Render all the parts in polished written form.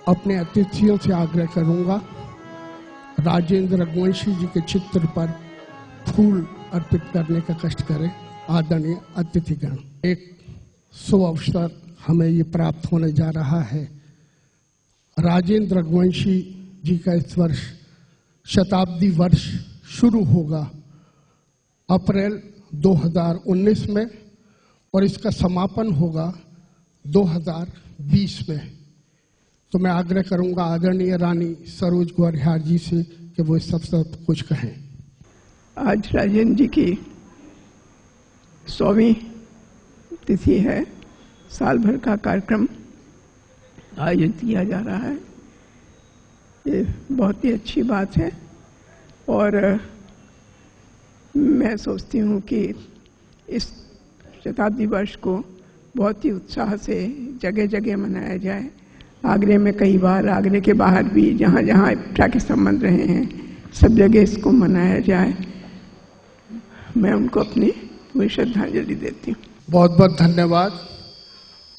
अपने अतिथियों से आग्रह करूंगा राजेंद्र रघुवंशी जी के चित्र पर फूल अर्पित करने का कष्ट करें। आदरणीय अतिथिगण, एक शुभ अवसर हमें ये प्राप्त होने जा रहा है। राजेंद्र रघुवंशी जी का इस वर्ष शताब्दी वर्ष शुरू होगा अप्रैल 2019 में और इसका समापन होगा 2020 में। तो मैं आग्रह करूंगा आदरणीय रानी सरोज ग्वारिहार जी से कि वो इस सब कुछ कहें। आज राजेंद्र जी की 100वीं तिथि है। साल भर का कार्यक्रम आयोजित किया जा रहा है। ये बहुत ही अच्छी बात है और मैं सोचती हूँ कि इस शताब्दी वर्ष को बहुत ही उत्साह से जगह जगह मनाया जाए। आगरे में कई बार, आगरे के बाहर भी जहाँ जहाँ इफ्ता के संबंध रहे हैं, सब जगह इसको मनाया जाए। मैं उनको अपनी पूरी श्रद्धांजलि देती हूँ। बहुत बहुत धन्यवाद।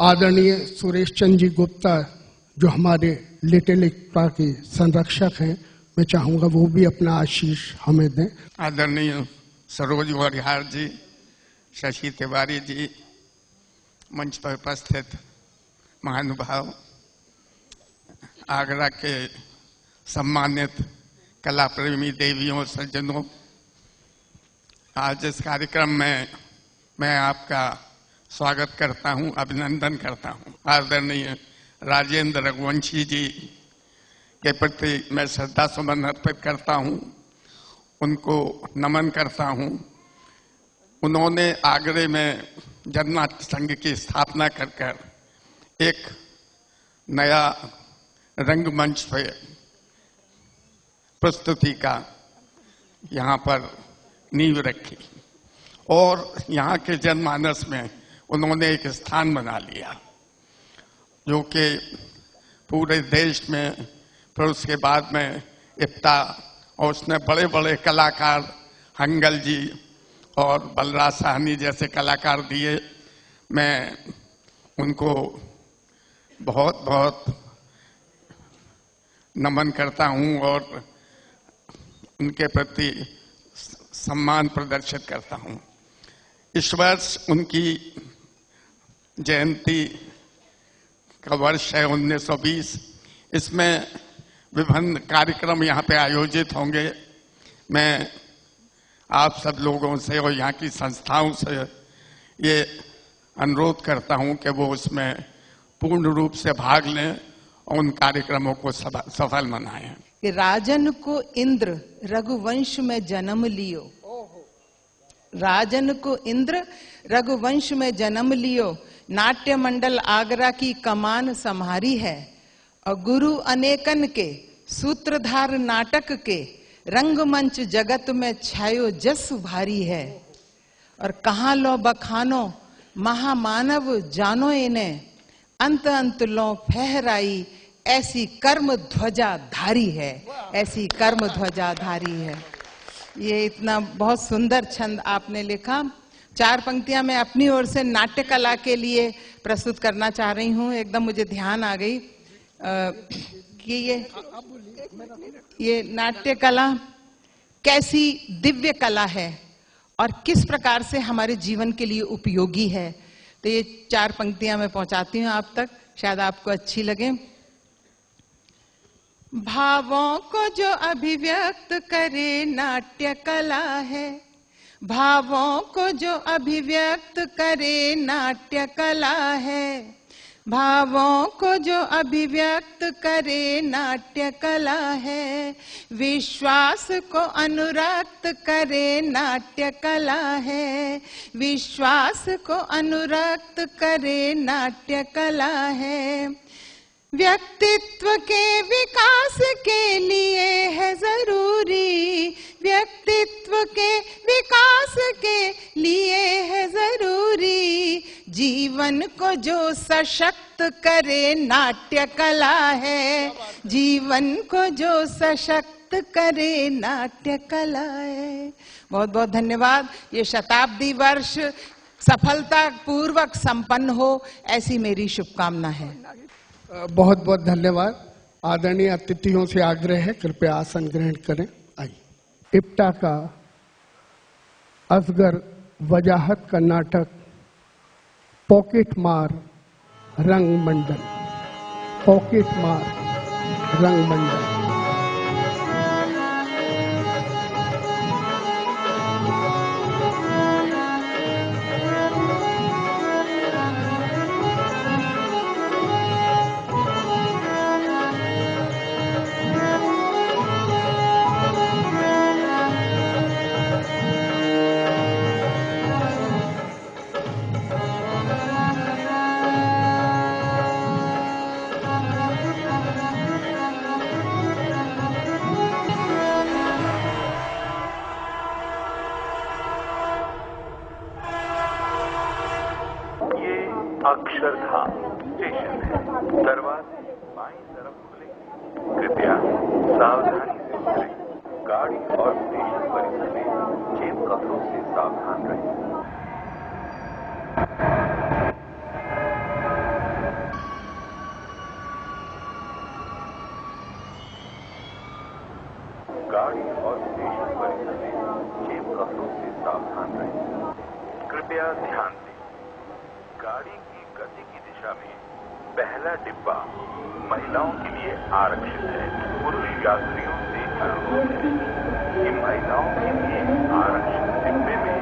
आदरणीय सुरेश चंद्र जी गुप्ता जो हमारे लिटिल इफ्ता के संरक्षक हैं, मैं चाहूँगा वो भी अपना आशीष हमें दें। आदरणीय सरोज ग्वारिहार जी, शशि तिवारी जी, मंच पर उपस्थित महानुभाव, आगरा के सम्मानित कला प्रेमी देवियों सज्जनों, आज इस कार्यक्रम में मैं आपका स्वागत करता हूं, अभिनंदन करता हूं। आदरणीय राजेंद्र रघुवंशी जी के प्रति मैं श्रद्धा सुमन अर्पित करता हूं, उनको नमन करता हूं। उन्होंने आगरे में जननाट्य संघ की स्थापना कर एक नया रंगमंच पे प्रस्तुति का यहाँ पर नींव रखी और यहाँ के जनमानस में उन्होंने एक स्थान बना लिया जो कि पूरे देश में, फिर उसके बाद में इफ्ता, और उसने बड़े बड़े कलाकार हंगल जी और बलराज साहनी जैसे कलाकार दिए। मैं उनको बहुत बहुत नमन करता हूं और उनके प्रति सम्मान प्रदर्शित करता हूं। इस वर्ष उनकी जयंती का वर्ष है 1920। इसमें विभिन्न कार्यक्रम यहाँ पे आयोजित होंगे। मैं आप सब लोगों से और यहाँ की संस्थाओं से ये अनुरोध करता हूँ कि वो उसमें पूर्ण रूप से भाग लें और उन कार्यक्रमों को सफल मनाएं। कि राजन को इंद्र रघुवंश में जन्म लियो, राजन को इंद्र रघुवंश में जन्म लियो, नाट्य मंडल आगरा की कमान संहारी है, और गुरु अनेकन के सूत्रधार नाटक के रंगमंच जगत में छायो जस भारी है। और कहाँ लो बखानो महामानव जानो इन्हें, अंत अंत लो फहराई ऐसी कर्म ध्वजा धारी है, ऐसी कर्म ध्वजा धारी है। ये इतना बहुत सुंदर छंद आपने लिखा। 4 पंक्तियां मैं अपनी ओर से नाट्य कला के लिए प्रस्तुत करना चाह रही हूँ। एकदम मुझे ध्यान आ गई कि ये नाट्य कला कैसी दिव्य कला है और किस प्रकार से हमारे जीवन के लिए उपयोगी है। तो ये 4 पंक्तियां मैं पहुंचाती हूँ आप तक, शायद आपको अच्छी लगे। भावों को जो अभिव्यक्त करे नाट्य कला है, भावों को जो अभिव्यक्त करे नाट्य कला है, भावों को जो अभिव्यक्त करे नाट्य कला है, विश्वास को अनुरक्त करे नाट्य कला है, विश्वास को अनुरक्त करे नाट्य कला है, व्यक्तित्व के विकास के लिए है जरूरी, व्यक्तित्व के विकास के लिए है जरूरी, जीवन को जो सशक्त करे नाट्य कला है, जीवन को जो सशक्त करे नाट्य कला है। बहुत बहुत धन्यवाद। ये शताब्दी वर्ष सफलता पूर्वक संपन्न हो, ऐसी मेरी शुभकामना है। बहुत बहुत धन्यवाद। आदरणीय अतिथियों से आग्रह है, कृपया आसन ग्रहण करें। आइए। इप्टा का असगर वजाहत का नाटक पॉकेट मार रंगमंडल, पॉकेट मार रंगमंडल। अक्षरधाम स्टेशन है। दरवाजे बाईं तरफ खुले। कृपया सावधानी से उतरें। गाड़ी और स्टेशन परिसर में जेब कपड़ों से सावधान रहें। गाड़ी और स्टेशन परिसर में जेब कपड़ों से सावधान रहें। कृपया ध्यान दें, गाड़ी की गति की दिशा में पहला डिब्बा महिलाओं के लिए आरक्षित है। पुरुष यात्रियों से अनुरोध है कि महिलाओं के लिए आरक्षित डिब्बे में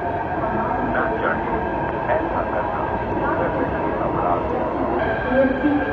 न चढ़े। ऐसा करना दंडनीय अपराध है।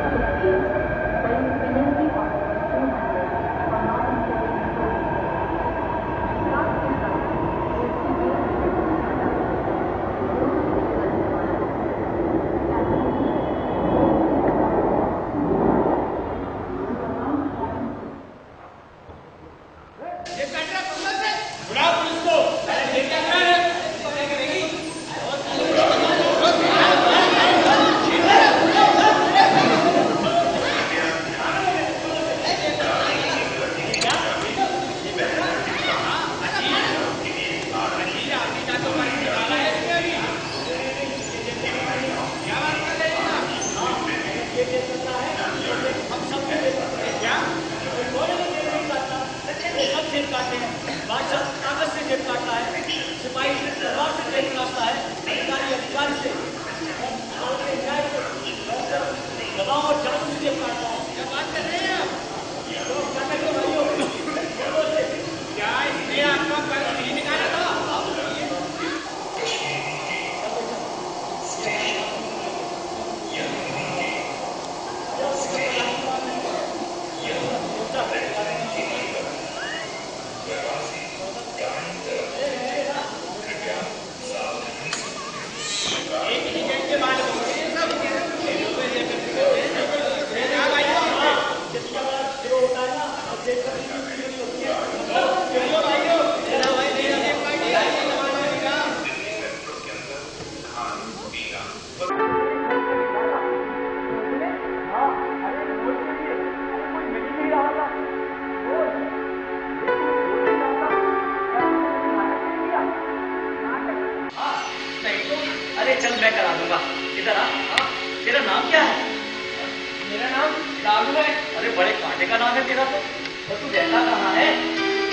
चल मैं करा दूंगा। इधर आ। तेरा नाम क्या है? मेरा नाम राजू है। अरे बड़े कांटे का नाम है तेरा तो तू रहता कहाँ है?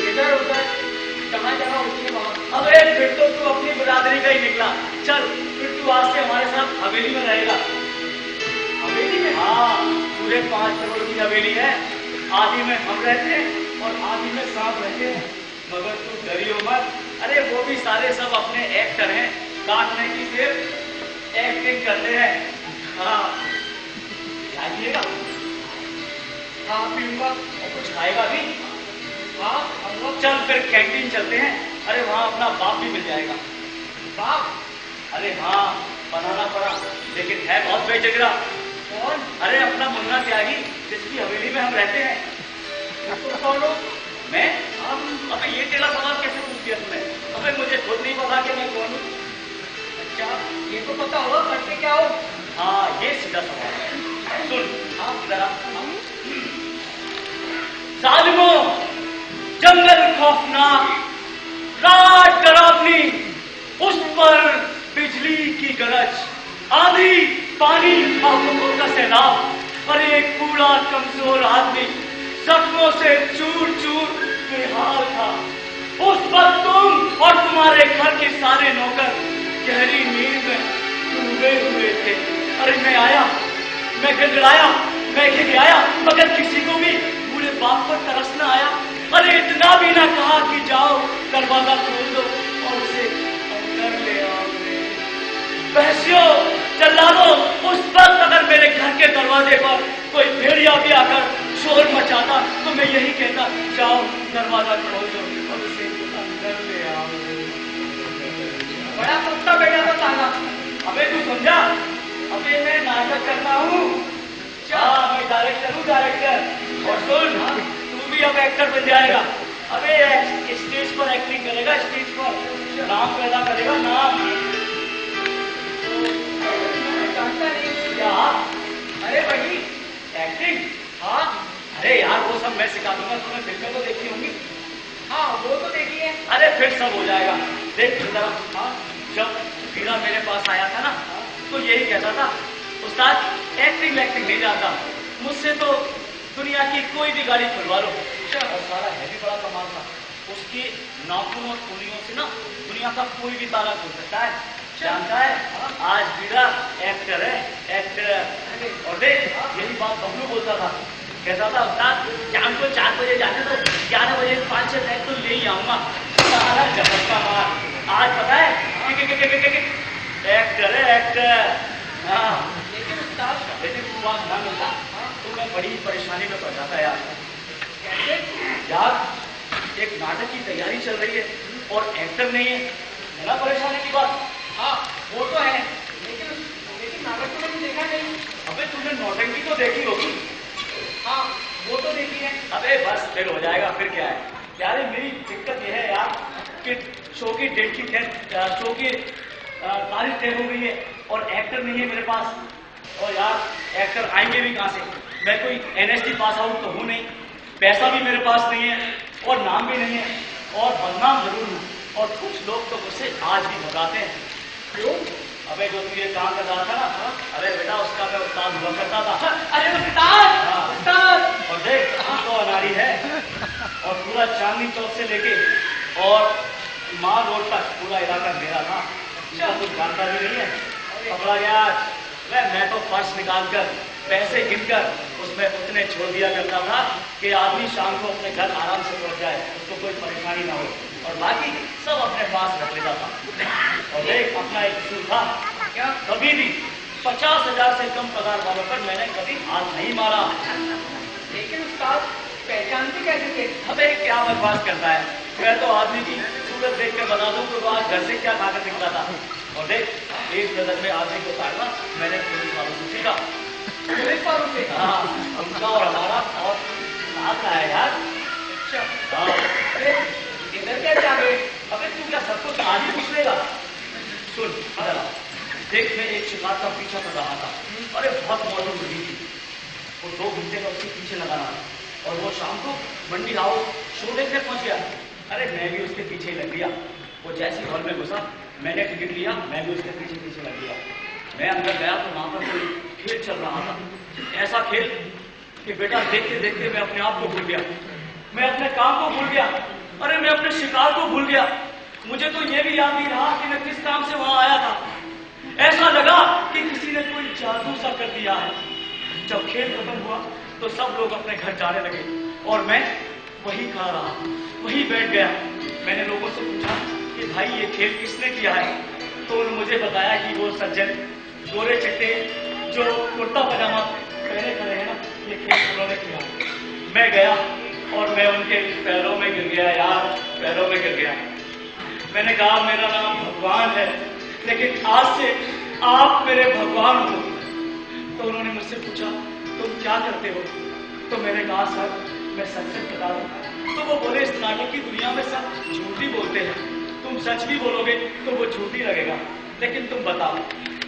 इधर उधर जहाँ जहाँ उसके वहाँ। अबे फिर तो तू अपनी बिरादरी का ही निकला। चल फिर तू आज से हमारे साथ हवेली में रहेगा। हवेली में? हाँ, पूरे 5 करोड़ की हवेली है। आधी में हम रहते हैं और आधी में सांप रहते हैं। मगर तू डरियो मत। अरे वो भी सारे सब अपने एक्टर हैं। काटने की सिर्फ एक्टिंग करते हैं। हाँ, खाइएगा? हाँ पीऊंगा। और कुछ खाएगा भी? हाँ हम लोग। चल फिर कैंटीन चलते हैं। अरे वहाँ अपना बाप भी मिल जाएगा। बाप? अरे हाँ, बनाना पड़ा लेकिन है बहुत बेजिगरा। कौन? अरे अपना मुन्ना त्यागी, जिसकी हवेली में हम रहते हैं। तो कौन हो? मैं? अबे ये तेरा सवाल कैसे पूछ दिया तुमने? अबे मुझे खुद नहीं पता कि मैं कौन हूँ। अच्छा ये तो पता होगा, करते क्या हो? हाँ ये सीधा सवाल है। सुन आप जरा। जालिमों, जंगल खौफनाक, रात डरावनी, उस पर बिजली की गरज, आंधी पानी आंखों का सैलाब, और एक बूढ़ा कमजोर आदमी जख्मों से चूर चूर बेहाल था। उस वक्त तुम और तुम्हारे घर के सारे नौकर गहरी नींद में डूबे हुए थे। अरे मैं आया, मैं गिड़गिड़ाया, मैं खिखियाया, मगर किसी को भी पूरे बाप पर तरस न आया। अरे इतना भी ना कहा कि जाओ दरवाजा खोल दो और उसे अंदर ले आओ। बहसियों, चल्लादों, उस वक्त अगर मेरे घर के दरवाजे पर कोई भेड़िया भी आकर शोर मचाता तो मैं यही कहता, जाओ दरवाजा खोल दो और उसे अंदर ले आओ। बड़ा सस्ता बेटा था ताना। अबे तू समझा? अबे मैं नाटक करता हूँ। हाँ, मैं डायरेक्टर हूँ, डायरेक्टर। और सुन, तू भी अब एक्टर बन जाएगा। अबे स्टेज पर एक्टिंग करेगा, स्टेज पर नाम पैदा करेगा, नाम। क्या? अरे भाई एक्टिंग? हाँ, अरे यार वो सब मैं सिखा दूंगा। तुमने फिल्में तो देखी होंगी? हाँ, वो तो देखी है। अरे फिर सब हो जाएगा। देख जरा, हाँ, जब वीरा मेरे पास आया था ना, तो यही कहता था, उस्ताद एक्टिंग नहीं जानता, मुझसे तो दुनिया की कोई भी गाड़ी खुलवा लो। और सारा है भी बड़ा कमाल था। उसके नाखून और उंगलियों से ना दुनिया का कोई भी ताला खुल सकता है। जानता है, आज वीरा एक्टर है, एक्टर। और देख, यही बात बबलू बोलता था, कहता था, उस्ताद शाम को 4 बजे जाने दो, 11 बजे 5-6 बैग तो ले ही आऊंगा। सारा जबरदस्त मार। आज पता है एक्टर है, एक्टर। हाँ, लेकिन उस्ताद यदि तू वहां ना मिलता तो मैं बड़ी परेशानी में पड़ जाता यार। कैसे? यार, एक नाटक की तैयारी चल रही है और एक्टर नहीं है ना, परेशानी की बात। हाँ, वो तो है, लेकिन नाटक तो मैंने देखा नहीं। अबे तुमने नौटंकी तो देखी होगी। हाँ, वो तो देखी है। अबे बस फिर हो जाएगा, फिर क्या है यार। मेरी दिक्कत यह है यार कि शो की डेट की शो की तारीख तय हो गई है और एक्टर नहीं है मेरे पास। और यार एक्टर आएंगे भी कहाँ से? मैं कोई NSD पास आउट तो हूँ नहीं, पैसा भी मेरे पास नहीं है और नाम भी नहीं है और बदनाम जरूर हूँ। और कुछ लोग तो मुझसे आज भी भगाते हैं। क्यों? अबे जो तू ये काम कर रहा था ना, अरे बेटा उसका मैं उस्ताद हुआ करता था। अरे उस्ताद, उस्ताद। और देख, तू तो अनाड़ी है और पूरा चांदनी चौक से लेके और माल रोड तक पूरा इलाका मेरा था। कुछ जानता भी नहीं है। पकड़ा गया। मैं तो फर्श निकालकर पैसे गिनकर उसमें उतने छोड़ दिया करता था कि आदमी शाम को अपने घर आराम से पहुंच जाए, उसको कोई परेशानी ना हो, और बाकी सब अपने पास रख लेता था। और देख, अपना एक उसूल था, क्या कभी भी 50,000 से कम पगार वालों पर मैंने कभी हाथ नहीं मारा। लेकिन उस्ताद पहचानते कैसे थे? अबे क्या बकवास करता है, मैं तो आदमी की सूरत देख कर बता दूं तो आज घर से क्या खाकर निकला था। और देख, एक नजर में आदमी को ताड़ना मैंने पुलिस वालों से सीखा। पुलिस वालों से? हाँ, उनका और हमारा और साथ आया यार। अच्छा, इधर क्या जा रहे? अबे तू क्या सब कुछ आज ही पूछ लेगा? सुन इधर, देख मैं एक शिकार का पीछा कर रहा था। अरे बहुत मौजूद मुर्गी थी, वो 2 घंटे का उसके पीछे लगाना और वो शाम को मंडी हाउस शो देखने पहुंच गया। अरे मैं भी उसके पीछे लग गया। वो जैसे हॉल में घुसा, मैंने टिकट लिया, मैं भी उसके पीछे पीछे लग गया। मैं अंदर गया तो वहां पर कोई खेल चल रहा था, ऐसा खेल कि बेटा देखते देखते मैं अपने आप को भूल गया, मैं अपने काम को भूल गया, अरे मैं अपने शिकार को भूल गया। मुझे तो ये भी याद नहीं रहा कि मैं किस काम से वहां आया था। ऐसा लगा कि किसी ने कोई जादू सा कर दिया है। जब खेल खत्म हुआ तो सब लोग अपने घर जाने लगे और मैं वही खड़ा रहा, वही बैठ गया। मैंने लोगों से पूछा कि भाई ये खेल किसने किया है? तो उन्होंने मुझे बताया कि वो सज्जन गोरे चिट्टे जो कुर्ता पजामा पहने खड़े हैं ना, ये खेल उन्होंने किया। मैं गया और मैं उनके पैरों में गिर गया यार, पैरों में गिर गया। मैंने कहा मेरा नाम भगवान है, लेकिन आज से आप मेरे भगवान हो। तो उन्होंने मुझसे पूछा तुम क्या करते हो? तो मैंने कहा सर मैं सच बता दूं। तो वो बोले इस नाटक की दुनिया में सब झूठ ही बोलते हैं, तुम सच भी बोलोगे तो वो झूठ ही लगेगा, लेकिन तुम बताओ।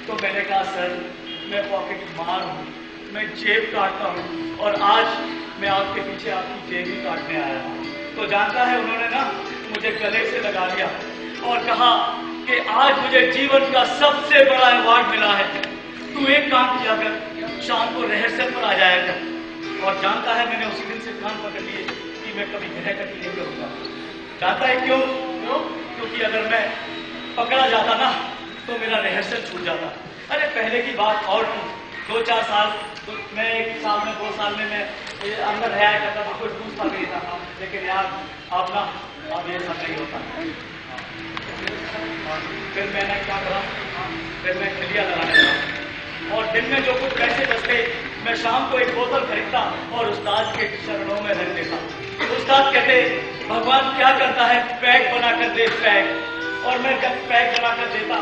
तो मैंने कहा सर मैं पॉकेट मार हूँ, मैं जेब काटता हूँ और आज मैं आपके पीछे आपकी जेब ही काटने आया हूँ। तो जानता है उन्होंने ना मुझे गले से लगा लिया और कहा कि आज मुझे जीवन का सबसे बड़ा अवार्ड मिला है, तू एक काम किया कर, शाम को रिहर्सल पर आ जाया कर। और जानता है मैंने उसी दिन से कान पकड़ लिए कि मैं कभी गृह कटी नहीं करूंगा। जानता है क्यों? क्योंकि अगर मैं पकड़ा जाता ना तो मेरा रिहर्सल छूट जाता। अरे पहले की बात और थी, 2-4 साल तो मैं 1 साल में 2 साल में मैं अंदर रहा करता था, कोई पूछता नहीं था। लेकिन यार अब ना अब ये सब नहीं होता। फिर मैंने क्या करा, फिर मैं खलिया लगाने लगा और दिन में जो कुछ पैसे बचते मैं शाम को एक बोतल खरीदता और उस्ताद के चरणों में रख देता। उस्ताद कहते भगवान क्या करता है, पैक बना कर दे पैक। और मैं जब पैक बना कर देता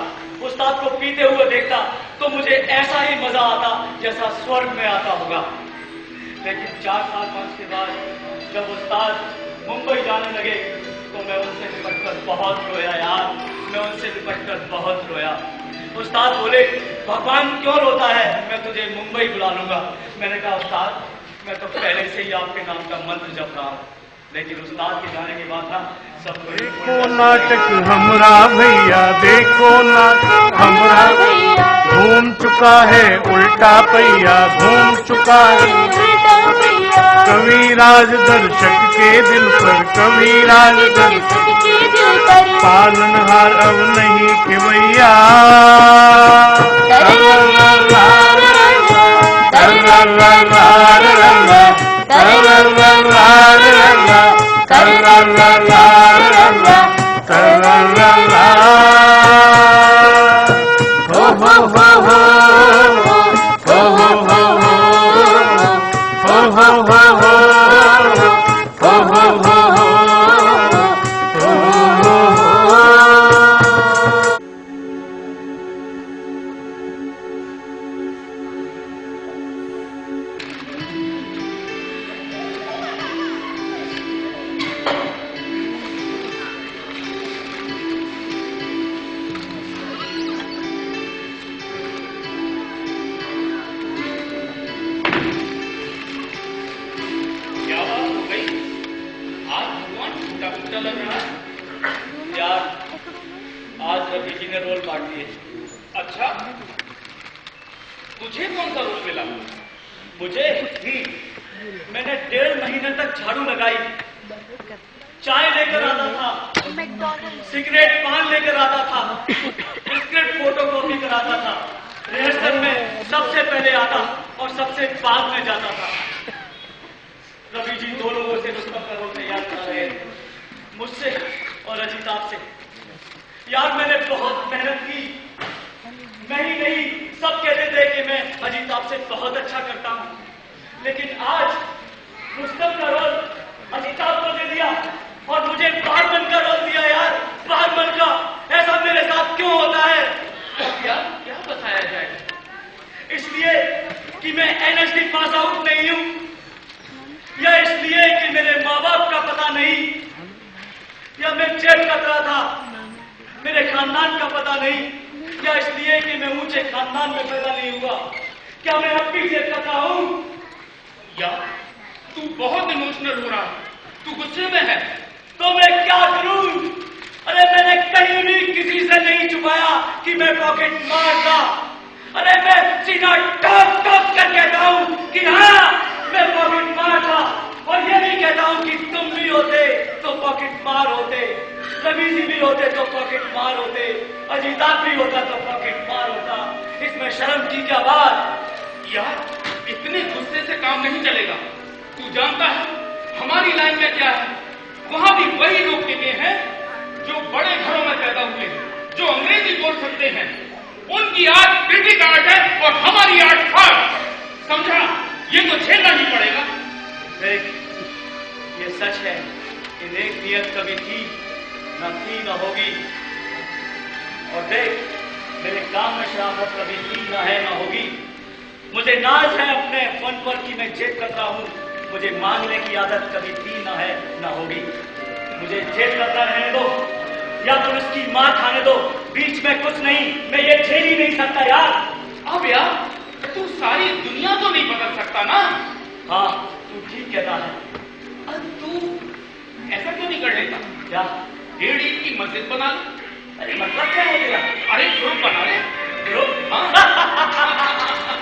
उस्ताद को पीते हुए देखता तो मुझे ऐसा ही मजा आता जैसा स्वर्ग में आता होगा। लेकिन 4 साल 5 के बाद जब उस्ताद मुंबई जाने लगे तो मैं उनसे लिपटकर बहुत रोया यार, मैं उनसे लिपटकर बहुत रोया। उस्ताद बोले भगवान क्यों रोता है, मैं तुझे मुंबई बुला लूंगा। मैंने कहा उस्ताद मैं तो पहले से ही आपके नाम का मंत्र जप रहा हूँ। लेकिन उस्ताद के जाने के बाद ना सब देखो नाटक हमरा भैया, देखो नाटक हमरा भैया, घूम चुका है उल्टा पहिया, घूम चुका है कविराज दर्शक के दिल पर, कविराज दर्शक के दिल पर, पालनहार अब नहीं के भैया।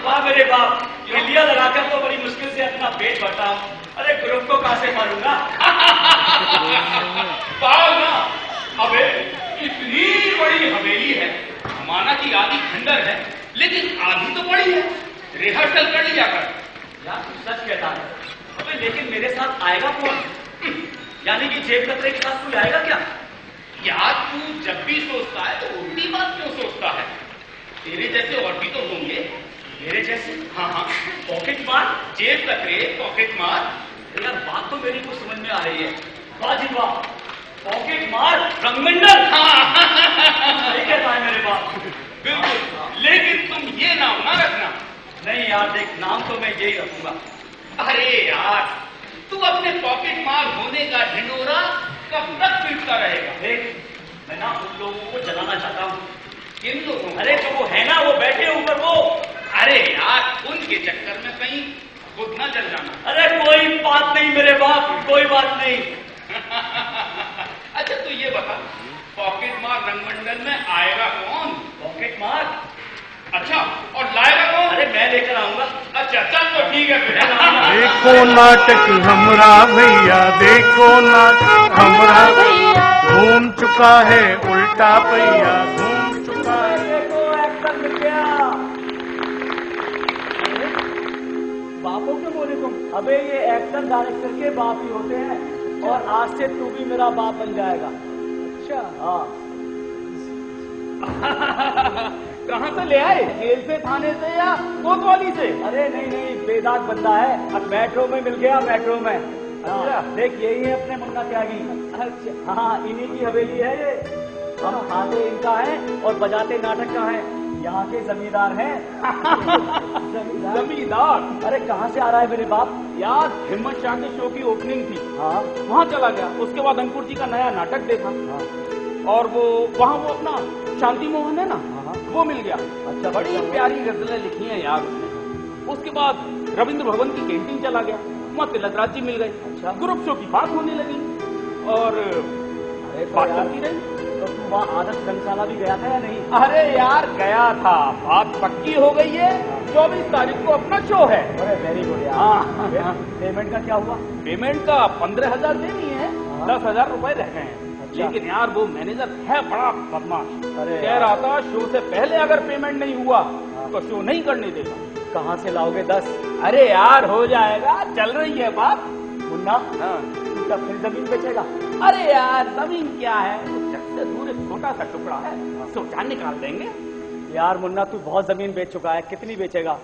वाह मेरे बाप, खलिया लगाकर तो बड़ी मुश्किल से अपना पेट भर अरे ग्रुप को कहां से मारूंगा? पाओ ना। अबे इतनी बड़ी हवेली है, माना कि आधी खंडर है, लेकिन आधी तो बड़ी है। रिहर्सल कर लिया कर। यार तू सच कहता है। अबे लेकिन मेरे साथ आएगा कौन? यानी कि जेब कतरे के साथ कोई आएगा क्या? यार तू जब भी सोचता है तो उल्टी बात क्यों सोचता है? तेरे जैसे और भी तो होंगे। मेरे जैसे? हाँ हाँ, पॉकेट मार, जेब कतरे, पॉकेट मार। यार बात तो मेरी को समझ में आ रही है। वाह जी वाह, पॉकेट मार रंगमंडल। सही कहता है मेरे बाप। बिल्कुल, लेकिन तुम ये नाम ना रखना। नहीं यार देख, नाम तो मैं यही रखूंगा। अरे यार तू अपने पॉकेट मार होने का ढिंडोरा कब तक पीटता रहेगा? देख मैं ना उन लोगों को जलाना चाहता हूँ। किन लोगों? अरे जो वो है ना, वो बैठे ऊपर वो। अरे यार उनके चक्कर में कहीं खुद ना जल जाना। अरे कोई बात नहीं मेरे बाप, कोई बात नहीं। अच्छा तू ये बता, पॉकेट मार रंगमंडल में आएगा कौन? पॉकेट मार? अच्छा, और लाएगा कौन? अरे मैं लेकर आऊंगा। अच्छा चल तो ठीक है फिर। देखो नाटक हमरा भैया, देखो नाटक हमरा भैया, घूम चुका है उल्टा पहिया, घूम चुका है। देखो एक्शन मिल गया। बापों के बोले तुम? अबे ये एक्शन डायरेक्टर के बाप ही होते हैं, और आज से तू भी मेरा बाप बन जाएगा। अच्छा हाँ। कहाँ से ले आए? जेल से, थाने से या कोतवाली से? अरे नहीं नहीं, बेदाग बंदा है। अब मेट्रो में मिल गया, मेट्रो में। अच्छा देख यही है अपने मुन्ना त्यागी। अच्छा हाँ, इन्हीं की हवेली है ये। हम खाते इनका है और बजाते नाटक का है। यहाँ के जमींदार हैं। जमींदार? अरे कहाँ से आ रहा है मेरे बाप? यार हिम्मत शाह के शो की ओपनिंग थी। हाँ वहाँ चला गया। उसके बाद अंकुर जी का नया नाटक देखा। हाँ। और वो वहाँ वो अपना शांति मोहन है ना, वो मिल गया। अच्छा बड़ी प्यारी गजलें लिखी हैं यार उसने। उसके बाद रविंद्र भवन की कैंटीन चला गया, वहाँ तिलक राज जी मिल गए। अच्छा ग्रुप शो की बात होने लगी और बात करती रही। तो तुम वहाँ आदर्श धर्मशाला भी गया था या नहीं? अरे यार गया था, बात पक्की हो गई है। 24 तारीख को अपना शो है। अरे वेरी गुड यार। हाँ पेमेंट का क्या हुआ? पेमेंट का 15,000 देनी है, 10,000 रुपए रह गए हैं। लेकिन यार वो मैनेजर है बड़ा बदमाश। अरे कह रहा था शो से पहले अगर पेमेंट नहीं हुआ तो शो नहीं करने देगा। कहाँ से लाओगे 10? अरे यार हो जाएगा, चल रही है बात। मुन्ना तू फिर जमीन बेचेगा? अरे यार जमीन क्या है, जग से दूर एक छोटा सा टुकड़ा है, सोचा निकाल देंगे। यार मुन्ना तू बहुत जमीन बेच चुका है, कितनी बेचेगा?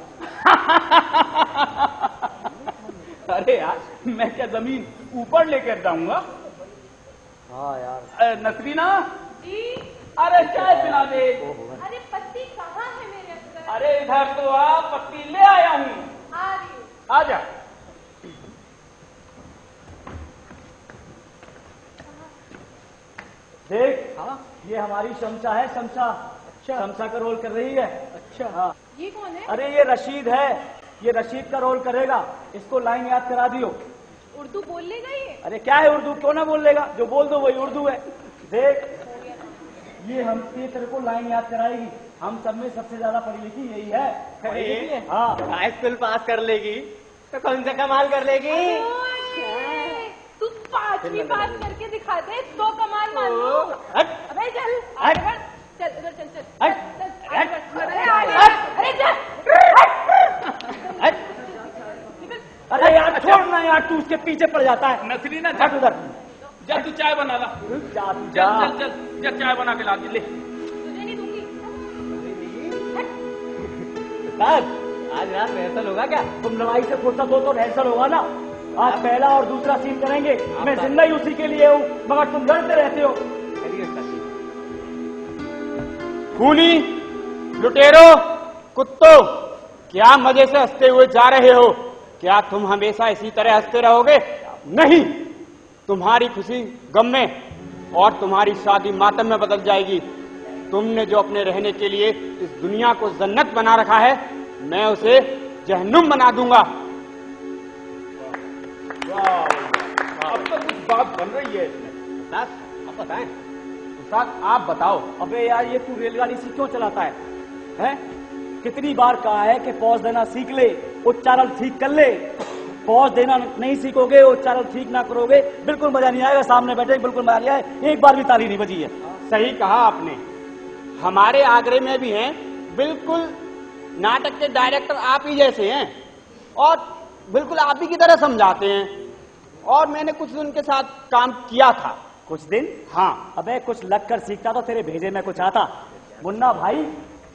अरे यार मैं क्या जमीन ऊपर लेकर जाऊंगा? हाँ यार। नसरीना जी, अरे चाय पिला दे। अरे पत्ती कहाँ है मेरे अंदर? अरे इधर तो आ, पत्ती ले आया हूँ। आ रही हूँ। आ जा। देख हाँ, ये हमारी शमशा है, शमशा। अच्छा शमशा का रोल कर रही है। अच्छा हाँ। ये कौन है? अरे ये रशीद है, ये रशीद का रोल करेगा। इसको लाइन याद करा दियो। उर्दू बोल लेगा ये? अरे क्या है उर्दू, क्यों ना बोल लेगा, जो बोल दो वही उर्दू है। देख ये हम तेरे को लाइन याद कराएगी। हम सब में सबसे ज्यादा पढ़ी लिखी यही है। हाँ हाई स्कूल पास कर लेगी तो कौन सा कमाल कर लेगी? तू 5वीं पास करके दिखा दे तो कमाल मान लो। अबे चल चल उधर चल चल अरे चल। अरे यार छोड़ ना यार, तू उसके पीछे पड़ जाता है। नसरीना झट उधर जा, तू चाय बना ला। जा चल चल चल चाय बना के ला ले। तुझे नहीं दूंगी। आज रात रिहर्सल होगा क्या? तुम लड़ाई से फुर्सत हो तो रिहर्सल होगा ना। आज पहला और दूसरा सीन करेंगे। मैं जिंदा ही उसी के लिए हूँ, मगर तुम लड़ते रहते हो। खूनी, लुटेरो, कुत्तों, क्या मजे से हंसते हुए जा रहे हो? क्या तुम हमेशा इसी तरह हंसते रहोगे? नहीं, तुम्हारी खुशी गम में और तुम्हारी शादी मातम में बदल जाएगी। तुमने जो अपने रहने के लिए इस दुनिया को जन्नत बना रखा है, मैं उसे जहन्नुम बना दूंगा। अब तो कुछ बात बन रही है इसमें। आप बताएं। आप बताओ। अबे यार ये तू रेलगाड़ी से क्यों चलाता है? कितनी बार कहा है कि पॉज देना सीख ले, उच्चारण ठीक कर ले। पॉज देना नहीं सीखोगे, उच्चारण ठीक ना करोगे, बिल्कुल मजा नहीं आएगा। सामने बैठे बिल्कुल मजा नहीं आएगा, एक बार भी ताली नहीं बजी है। सही कहा आपने। हमारे आगरे में भी हैं बिल्कुल नाटक के डायरेक्टर आप ही जैसे हैं और बिल्कुल आप ही की तरह समझाते हैं। और मैंने कुछ दिन उनके साथ काम किया था। कुछ दिन? हाँ। अबे कुछ लग कर सीखता तो तेरे भेजे में कुछ आता। मुन्ना भाई,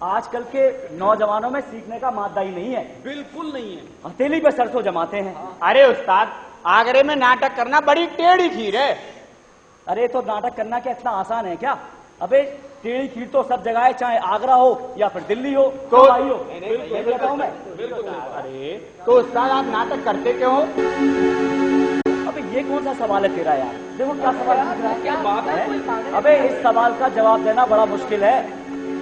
आजकल के नौजवानों में सीखने का मादा ही नहीं है। बिल्कुल नहीं है, हथेली पे सरसों जमाते हैं। अरे उस्ताद, आगरे में नाटक करना बड़ी टेढ़ी खीर है। अरे तो नाटक करना क्या इतना आसान है क्या? अबे टेढ़ी खीर तो सब जगह है, चाहे आगरा हो या फिर दिल्ली हो तो आई हो। ये कहता हूं मैं। अरे तो उस्ताद आप नाटक करते क्यों हो? अबे ये कौन सा सवाल है तेरा यार? देखो क्या सवाल है। अबे इस सवाल का जवाब देना बड़ा मुश्किल है,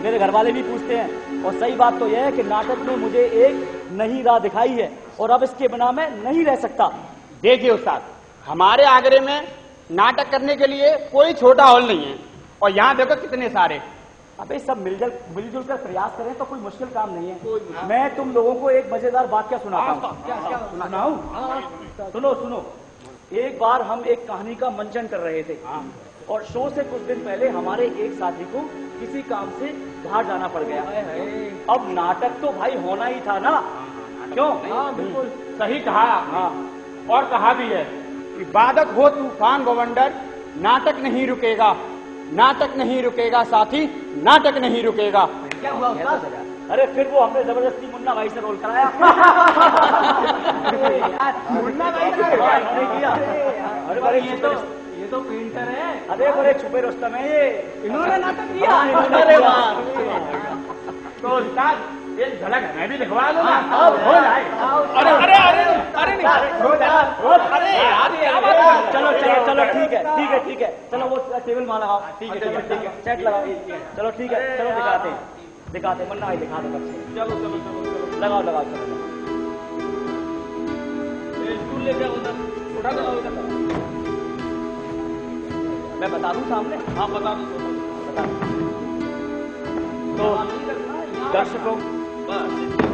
मेरे घर वाले भी पूछते हैं। और सही बात तो यह है कि नाटक में मुझे एक नई राह दिखाई है और अब इसके बिना मैं नहीं रह सकता। देखिए उस्ताद, हमारे आगरे में नाटक करने के लिए कोई छोटा हॉल नहीं है और यहाँ देखो कितने सारे। अबे सब मिलजुल कर प्रयास करें तो कोई मुश्किल काम नहीं है। मैं तुम लोगों को एक मजेदार बात क्या सुनाता हूँ। सुनाऊं? सुनो सुनो। एक बार हम एक कहानी का मंचन कर रहे थे और शो से कुछ दिन पहले हमारे एक साथी को किसी काम से बाहर जाना पड़ गया। अब नाटक तो भाई होना ही था ना, क्यों? बिल्कुल सही कहा। हाँ, और कहा भी है कि बादक हो तूफान बवंडर, नाटक नहीं रुकेगा, नाटक नहीं रुकेगा साथी, नाटक नहीं रुकेगा। क्या हुआ उस्ताद? अरे फिर वो हमने जबरदस्ती मुन्ना भाई से रोल कराया। मुन्ना भाई से किया। अरे ये तो पेंटर है। अरे बड़े छुपे रुस्तम है ये, इन्होंने नाटक किया। अरे वाह। तो उस्ताद एक झलक मैं भी दिखवा लो ना। हो जाए। अरे अरे अरे अरे अरे यार क्या बात है? चलो चलो चलो ठीक है ठीक है ठीक है, चलो वो टेबल वहां लगाओ। ठीक है ठीक है, सेट लगाओ। चलो ठीक है, चलो दिखाते मुन्ना भाई, दिखा दो बच्चे। चलो चलो चलो लगाओ लगाओ चलो। स्कूल ले जाओ उधर, उठा दो। मैं बता दूं सामने? हाँ बता दो। तो दर्शकों,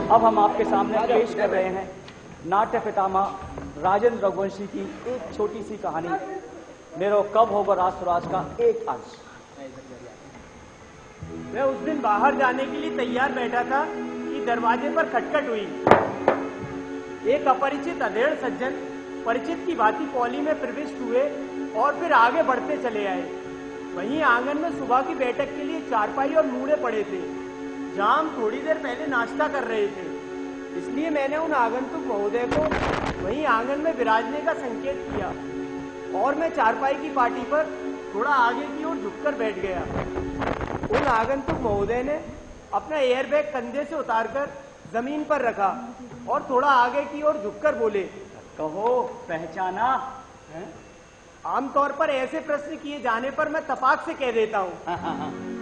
अब हम आपके सामने पेश कर रहे हैं नाट्य पितामह राजेंद्र रघुवंशी की एक छोटी सी कहानी, मेरो कब होगा राज स्वराज का एक अंश। मैं उस दिन बाहर जाने के लिए तैयार बैठा था कि दरवाजे पर खटखट हुई। एक अपरिचित अधेड़ सज्जन परिचित की भांति पौली में प्रविष्ट हुए और फिर आगे बढ़ते चले आए। वहीं आंगन में सुबह की बैठक के लिए चारपाई और मूड़े पड़े थे, जहां हम थोड़ी देर पहले नाश्ता कर रहे थे। इसलिए मैंने उन आगंतुक महोदय को वहीं आंगन में विराजने का संकेत किया और मैं चारपाई की पार्टी पर थोड़ा आगे की ओर झुककर बैठ गया। उन आगंतुक महोदय ने अपना एयरबैग कंधे से उतारकर जमीन पर रखा और थोड़ा आगे की ओर झुककर बोले, कहो पहचाना? आमतौर पर ऐसे प्रश्न किए जाने पर मैं तपाक से कह देता हूँ।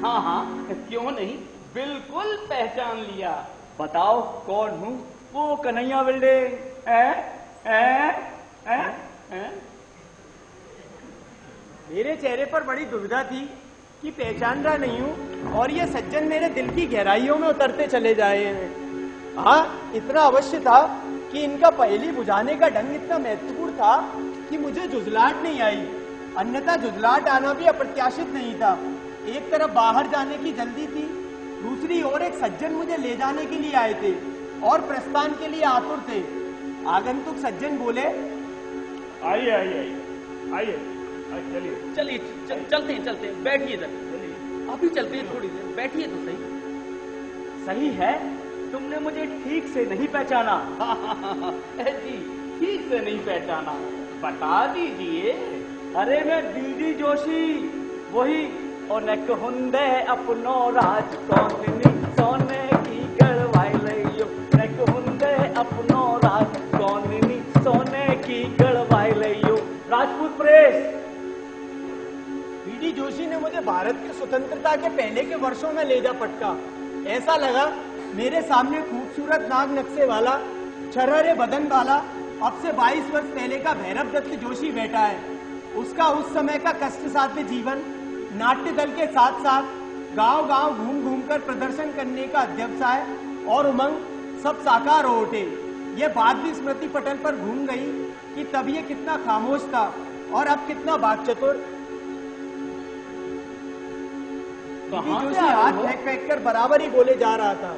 हाँ हाँ क्यों नहीं, बिल्कुल पहचान लिया। बताओ कौन हूँ? वो कन्हैया बिल्डिंग। मेरे चेहरे पर बड़ी दुविधा थी कि पहचान रहा नहीं हूँ और ये सज्जन मेरे दिल की गहराइयों में उतरते चले जाए हैं। हाँ, इतना अवश्य था कि इनका पहेली बुझाने का ढंग इतना महत्वपूर्ण था कि मुझे जुझलाहट नहीं आई, अन्यथा जुझलाहट आना भी अप्रत्याशित नहीं था। एक तरफ बाहर जाने की जल्दी थी, दूसरी ओर एक सज्जन मुझे ले जाने के लिए आए थे और प्रस्थान के लिए आतुर थे। आगंतुक सज्जन बोले, आइए आइए आइए, चलिए चलिए चलते हैं, बैठिए इधर, अभी चलते हैं, थोड़ी देर बैठिए तो सही। सही है, तुमने मुझे ठीक से नहीं पहचाना। जी ठीक से नहीं पहचाना, बता दीजिए। अरे मैं डीडी जोशी, वही। और नेक हुंदे अपनो राज कौन सोने की गढ़वाई लियो, नेक हुंदे अपनो राज कौन सोने की गढ़वाई लियो। राजपूत प्रेस। डीडी जोशी ने मुझे भारत की स्वतंत्रता के पहले के वर्षों में ले जा पटका। ऐसा लगा मेरे सामने खूबसूरत नाग नक्शे वाला, छर्हरे बदन वाला, अब से 22 वर्ष पहले का भैरव दत्त जोशी बैठा है। उसका उस समय का कष्ट साध्य जीवन, नाट्य दल के साथ साथ गांव गांव घूम घूम कर प्रदर्शन करने का अध्यवसाय और उमंग सब साकार हो उठे। ये बात भी स्मृति पटल पर घूम गई कि तब ये कितना खामोश था और अब कितना बातचतुर। जोशी हाथ फेंक फेंक कर बराबर ही बोले जा रहा था।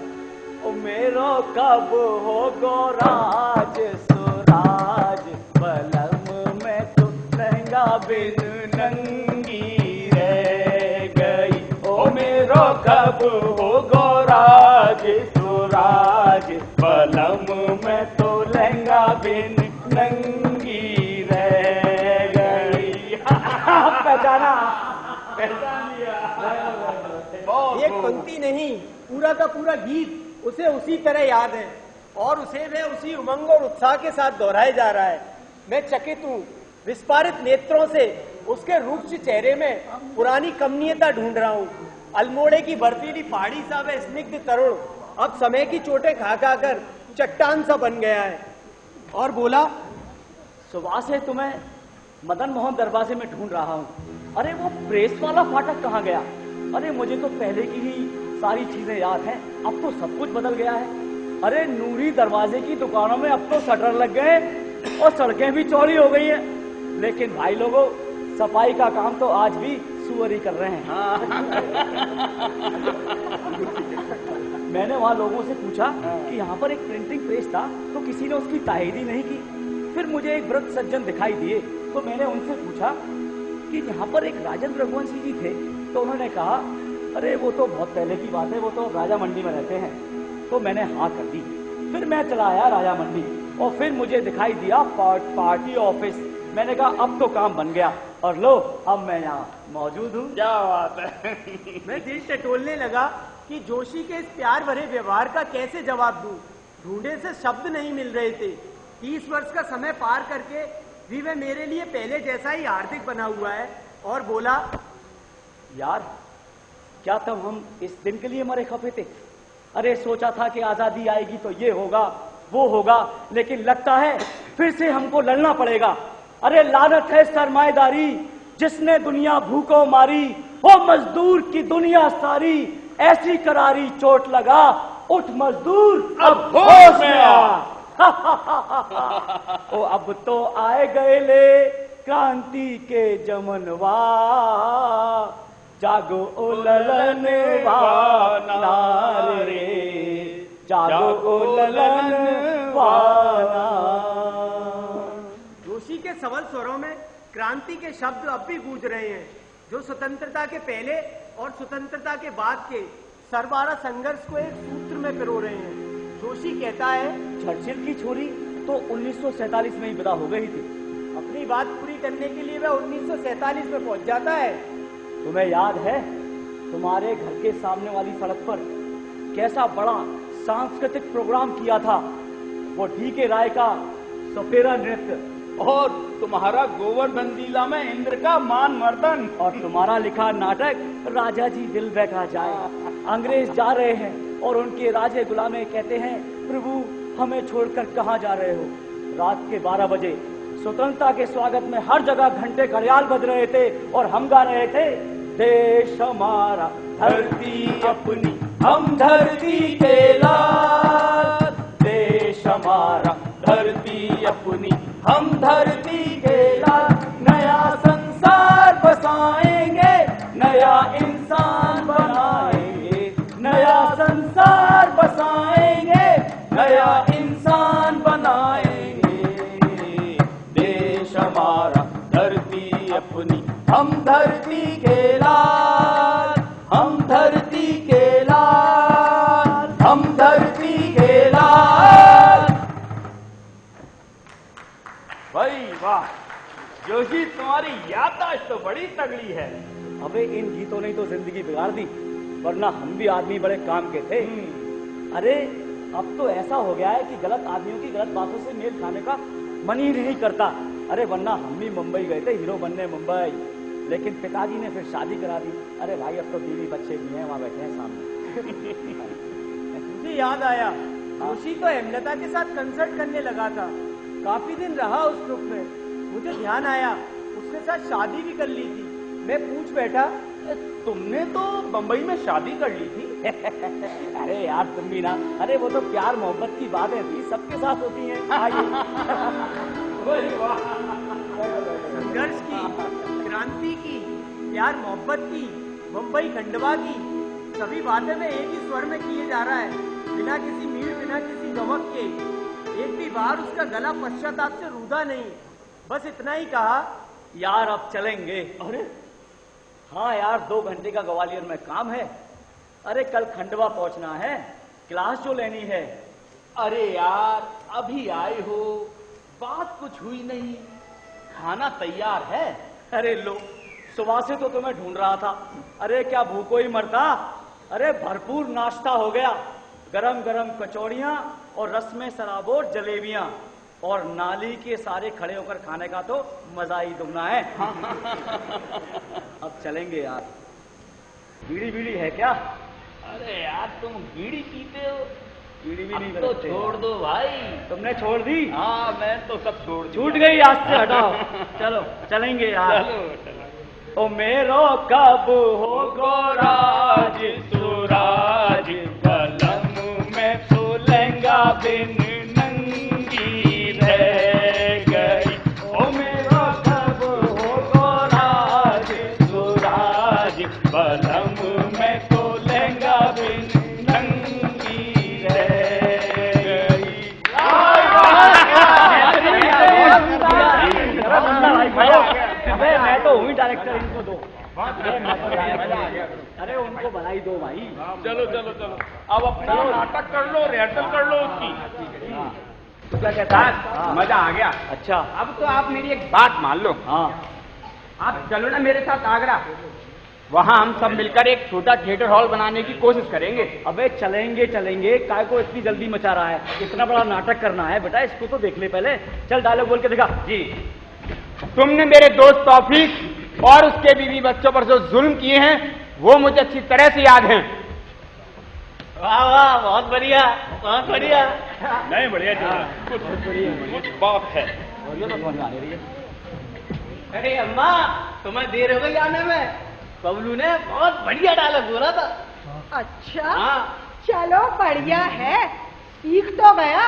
ओ मेरो कब हो गोराज सुराज, बलम में तो लहंगा बिन नंगी रह गई। ओ मेरो कब हो गोराज सुराज, बलम में तो लहंगा बिन नंगी रह गई। पहचाना, पहचान लिया। एक पंक्ति नहीं, पूरा का पूरा गीत उसे उसी तरह याद है और उसे वह उसी उमंग और उत्साह के साथ दोहराया जा रहा है। मैं चकित हूँ, विस्फारित नेत्रों से उसके रूक्ष चेहरे में पुरानी कमनीयता ढूंढ रहा हूँ। अल्मोड़े की बर्फीली पहाड़ी सा वह स्निग्ध तरुण अब समय की चोटें खा खा कर चट्टान सा बन गया है। और बोला, सुबह से तुम्हें मदन मोहन दरवाजे में ढूंढ रहा हूँ। अरे वो प्रेस वाला फाटक कहाँ गया? अरे मुझे तो पहले की ही सारी चीजें याद हैं, अब तो सब कुछ बदल गया है। अरे नूरी दरवाजे की दुकानों में अब तो शटर लग गए और सड़कें भी चौड़ी हो गई हैं। लेकिन भाई लोगों, सफाई का काम तो आज भी सुअर ही कर रहे हैं। मैंने वहां लोगों से पूछा कि यहाँ पर एक प्रिंटिंग प्रेस था, तो किसी ने उसकी ताहीदी नहीं की। फिर मुझे एक वृद्ध सज्जन दिखाई दिए, तो मैंने उनसे पूछा कि यहाँ पर एक राजेंद्र रघुवंशी जी थे, तो उन्होंने कहा अरे वो तो बहुत पहले की बात है, वो तो राजा मंडी में रहते हैं। तो मैंने हाँ कर दी। फिर मैं चला आया राजा मंडी और फिर मुझे दिखाई दिया पार्टी ऑफिस। मैंने कहा अब तो काम बन गया और लो अब मैं यहाँ मौजूद हूँ। क्या बात है। मैं दिल टटोलने लगा कि जोशी के इस प्यार भरे व्यवहार का कैसे जवाब दूं। ढूंढे से शब्द नहीं मिल रहे थे। 30 वर्ष का समय पार करके भी वह मेरे लिए पहले जैसा ही हार्दिक बना हुआ है। और बोला, यार क्या तब हम इस दिन के लिए मरे खपे थे? अरे सोचा था कि आजादी आएगी तो ये होगा वो होगा, लेकिन लगता है फिर से हमको लड़ना पड़ेगा। अरे लानत है सरमाएदारी जिसने दुनिया भूखों मारी, हो मजदूर की दुनिया सारी ऐसी करारी चोट लगा, उठ मजदूर अब होश में आ। ओ अब तो आए गए ले क्रांति के जमनवा, जागो ओ ललन वाना रे, जागो ओ ललन वाना। जोशी के सबल स्वरों में क्रांति के शब्द अब भी गूंज रहे हैं, जो स्वतंत्रता के पहले और स्वतंत्रता के बाद के सरबारा संघर्ष को एक सूत्र में पिरो रहे हैं। जोशी कहता है, चर्चिल की छोरी तो 1947 में ही विदा हो गई थी। अपनी बात पूरी करने के लिए वह 1947 में पहुंच जाता है। तुम्हें याद है तुम्हारे घर के सामने वाली सड़क पर कैसा बड़ा सांस्कृतिक प्रोग्राम किया था? वो डी.के. राय का सपेरा नृत्य और तुम्हारा गोवर्धन लीला में इंद्र का मान मर्दन और तुम्हारा लिखा नाटक राजा जी दिल बहका जाए। अंग्रेज जा रहे हैं और उनके राजे गुलामे कहते हैं, प्रभु हमें छोड़कर कहाँ जा रहे हो? रात के 12 बजे स्वतंत्रता के स्वागत में हर जगह घंटे घड़ियाल बज रहे थे और हम गा रहे थे, देश हमारा धरती अपनी हम धरती के लाल, देश हमारा धरती अपनी हम धरती के लाल। नया संसार बसाएंगे, नया इंसान बनाएंगे, नया संसार बसाएंगे, नया इंसान बनाएंगे। देश हमारा धरती अपनी हम धरती के लाल, हम धरती के लाल, हम धरती के लाल। भाई वाह, जोशी तुम्हारी याददाश्त तो बड़ी तगड़ी है। अबे इन गीतों ने तो जिंदगी बिगाड़ दी, वरना हम भी आदमी बड़े काम के थे। अरे अब तो ऐसा हो गया है कि गलत आदमियों की गलत बातों से मेल खाने का मन ही नहीं करता। अरे वरना हम भी मुंबई गए थे हीरो बनने मुंबई, लेकिन पिताजी ने फिर शादी करा दी। अरे भाई अब तो बीवी बच्चे भी हैं, वहां बैठे हैं सामने। मुझे याद आया, जोशी तो हेमलता के साथ कंसर्ट करने लगा था। काफी दिन रहा उस ग्रुप में। मुझे ध्यान आया उसके साथ शादी भी कर ली थी। मैं पूछ बैठा तुमने तो बंबई में शादी कर ली थी। अरे यार तुम भी ना, अरे वो तो प्यार मोहब्बत की बातें थी, सबके साथ होती हैं। संघर्ष की, क्रांति की, प्यार मोहब्बत की, बंबई खंडवा की, सभी बातें में एक ही स्वर में किए जा रहा है, बिना किसी मीर, बिना किसी गमक के। एक भी बार उसका गला पश्चाताप से रूधा नहीं। बस इतना ही कहा, यार अब चलेंगे। अरे हाँ यार, 2 घंटे का ग्वालियर में काम है। अरे कल खंडवा पहुंचना है, क्लास जो लेनी है। अरे यार अभी आए हो, बात कुछ हुई नहीं, खाना तैयार है। अरे लो, सुबह से तो तुम्हें ढूंढ रहा था। अरे क्या भूखो ही मरता। अरे भरपूर नाश्ता हो गया, गरम गरम कचौड़ियां और रस में सराबोर जलेबियां, और नाली के सारे खड़े होकर खाने का तो मजा ही दुगना है। अब चलेंगे यार। बीड़ी बीड़ी है क्या? अरे यार तुम बीड़ी पीते हो? बीड़ी भी नहीं तो छोड़ दो भाई। तुमने छोड़ दी? हाँ मैं तो सब छोड़ दिया। छूट गई आज से, हटाओ। चलो चलेंगे यार। चलो। ओ मेरो कब हो गोराज सुराज, कलम में तो लहंगा बिन नंगी रह गई। ओ मेरो कब हो गोराज सुराज, कलम में तो लहंगा बिन नंगी रह गई। मैं तो हुई डायरेक्टर, इनको दो। अरे उनको बधाई दो भाई। चलो चलो चलो, अब अपना नाटक कर लो, रिहर्सल कर लो उसकी। तो क्या कहता है? मजा आ गया। अच्छा अब तो आप मेरी एक बात मान लो। हाँ, आप चलो ना मेरे साथ आगरा, वहाँ हम सब मिलकर एक छोटा थिएटर हॉल बनाने की कोशिश करेंगे। अबे चलेंगे चलेंगे, काय को इतनी जल्दी मचा रहा है? इतना बड़ा नाटक करना है बेटा, इसको तो देख ले पहले। चल डायलॉग बोल के दिखा। जी, तुमने मेरे दोस्त तौफीक और उसके बीवी बच्चों पर जो जुल्म किए हैं वो मुझे अच्छी तरह से याद हैं। वाह वाह, बहुत बढ़िया, बहुत बढ़िया। नहीं बढ़िया चला, कुछ बात है। और ये तो समझ में आ रही है। अरे अम्मा, तुम्हें देर हो गई आने में। बबलू ने बहुत बढ़िया डायलॉग बोला था। अच्छा, चलो बढ़िया है, सीख तो गया।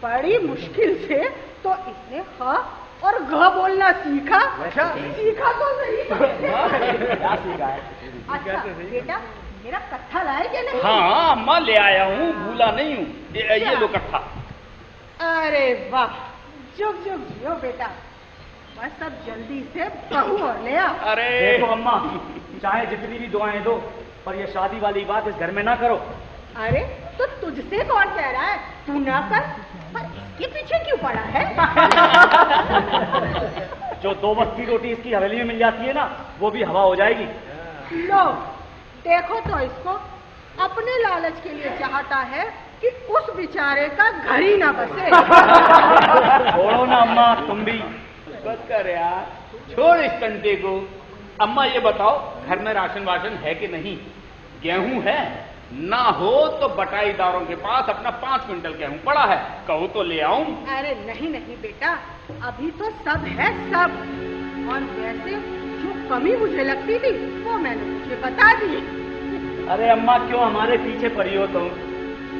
बड़ी मुश्किल से तो इसने हाँ और घ बोलना सीखा। सीखा तो सही। क्या सीखा है? अच्छा बेटा, मेरा कट्ठा लाए क्या नहीं? हाँ अम्मा ले आया हूँ, भूला नहीं हूँ। ये लो कट्ठा। अरे वाह, जुग जुग जियो बेटा। बस अब जल्दी से बहू और ले आओ। अरे देखो अम्मा, चाहे जितनी भी दुआएं दो, पर ये शादी वाली बात इस घर में ना करो। अरे तो तुझसे कौन कह रहा है तू ना कर, पर इसके पीछे क्यों पड़ा है? जो 2 वक्त की रोटी इसकी हवेली में मिल जाती है ना, वो भी हवा हो जाएगी। लो देखो तो इसको, अपने लालच के लिए चाहता है कि उस बेचारे का घर ही ना बसे। छोड़ो ना अम्मा, तुम भी बस कर यार, छोड़ इस कंटे को। अम्मा ये बताओ, घर में राशन वाशन है कि नहीं? गेहूं है? ना हो तो बटाईदारों के पास अपना 5 क्विंटल गेहूं पड़ा है, कहो तो ले आऊं। अरे नहीं नहीं बेटा, अभी तो सब है सब। और वैसे जो कमी मुझे लगती थी वो मैंने तुझे बता दी। अरे अम्मा क्यों हमारे पीछे पड़ी हो तुम?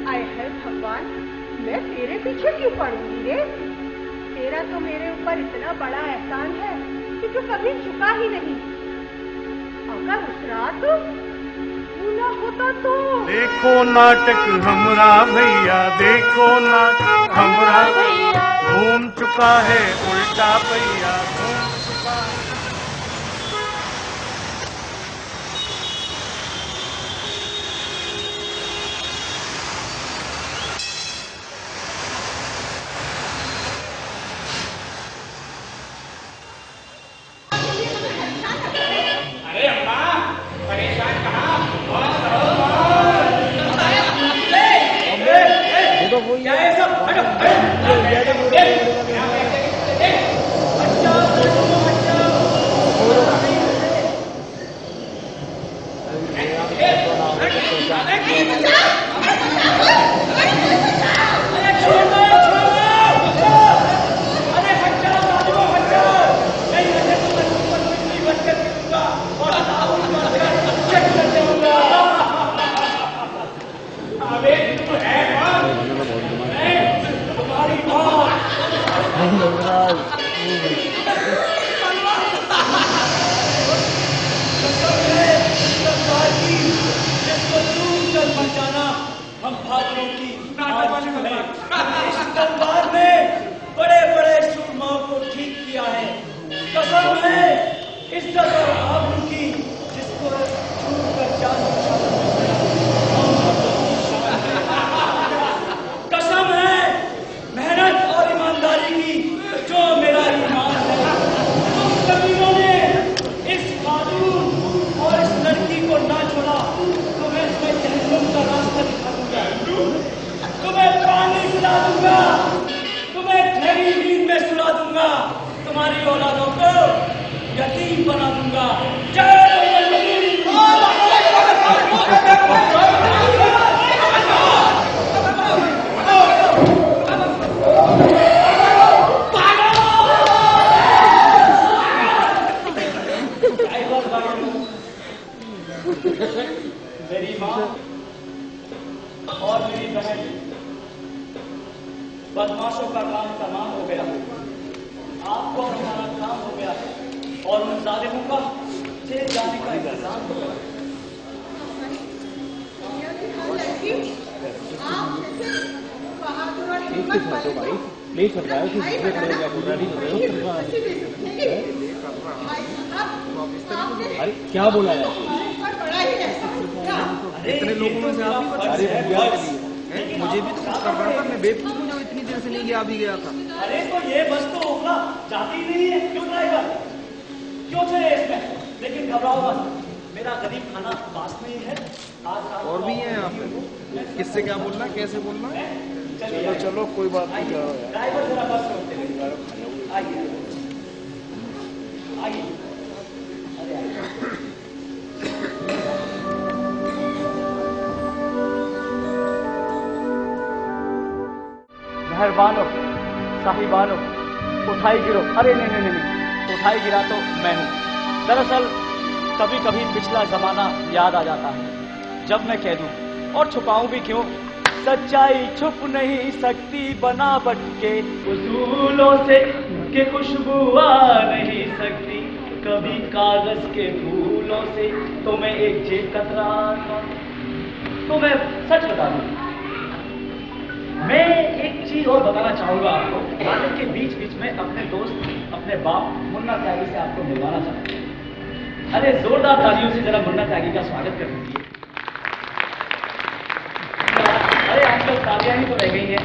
आए है भगवान, मैं तेरे पीछे क्यों पड़ूंगी रे? तेरा तो मेरे ऊपर इतना बड़ा एहसान है कि तू कभी चुका ही नहीं। अगर उस रात तू ना होता तो। देखो नाटक हमरा भैया, देखो नाटक हमरा भैया, घूम चुका है उल्टा पहिया, घूम चुका है। अरे अम्मा परेशान कहाँ? जिसको चूम कर पहचाना हम भादरों की इस तलवार ने बड़े बड़े सूरमाओं को ठीक किया है। कसम है इज्जत और आबरू की, जिसको चूम कर जान कसम है मेहनत और ईमानदारी की, जो मेरा ईमान है। तुम कबीरों ने इस खातून और इस लड़की को ना छोड़ा, तुम्हें इसमें जहन्नुम का रास्ता दिखा दूंगा, तुम्हें पानी पिला दूंगा, तुम्हें गहरी नींद में सुला दूंगा, तुम्हारी औलादों को यतीम बना दूंगा। मेरी माँ और मेरी बहन, बदमाशों का काम तमाम हो गया, आपको हमारा काम हो गया और उन जालिमों का जेल जाने का इंतजाम हो गया। अरे क्या बोला यार? इतने लोगों में से आप मुझे भी तो कुछ कर रहा था, मैं बेवकूफ हूँ जो इतनी देर से नहीं गया, अभी गया था। अरे तो ये बस तो ओखला जाती नहीं है, क्यों ड्राइवर, क्यों चले इसमें? लेकिन घबराओ मत, मेरा गरीब खाना पास में ही है। आज और भी है यहाँ पे, किससे क्या बोलना, कैसे बोलना? चलो चलो कोई बात नहीं, करो ड्राइवर जरा बस में उतरे, आइए आइए, अरे आइए। मेहरबानो, साहिबानो, उठाई गिरो। अरे नहीं, उठाई गिरा तो मैं हूँ। दरअसल कभी कभी पिछला जमाना याद आ जाता है, जब मैं कह दूं और छुपाऊं भी क्यों, सच्चाई छुप नहीं सकती बनावट के उसूलों से, कि खुशबू आ नहीं सकती कभी कागज के फूलों से। तो मैं एक जेब कतरा, तो मैं सच बता दूं, मैं एक चीज और बताना चाहूंगा आपको। नाटक के बीच बीच में अपने दोस्त, अपने बाप मुन्ना त्यागी से आपको मिलवाना चाहता हूं। अरे जोरदार तालियों से जरा मुन्ना त्यागी का स्वागत कर दीजिए। अरे आजकल तालियां ही तो रह गई हैं,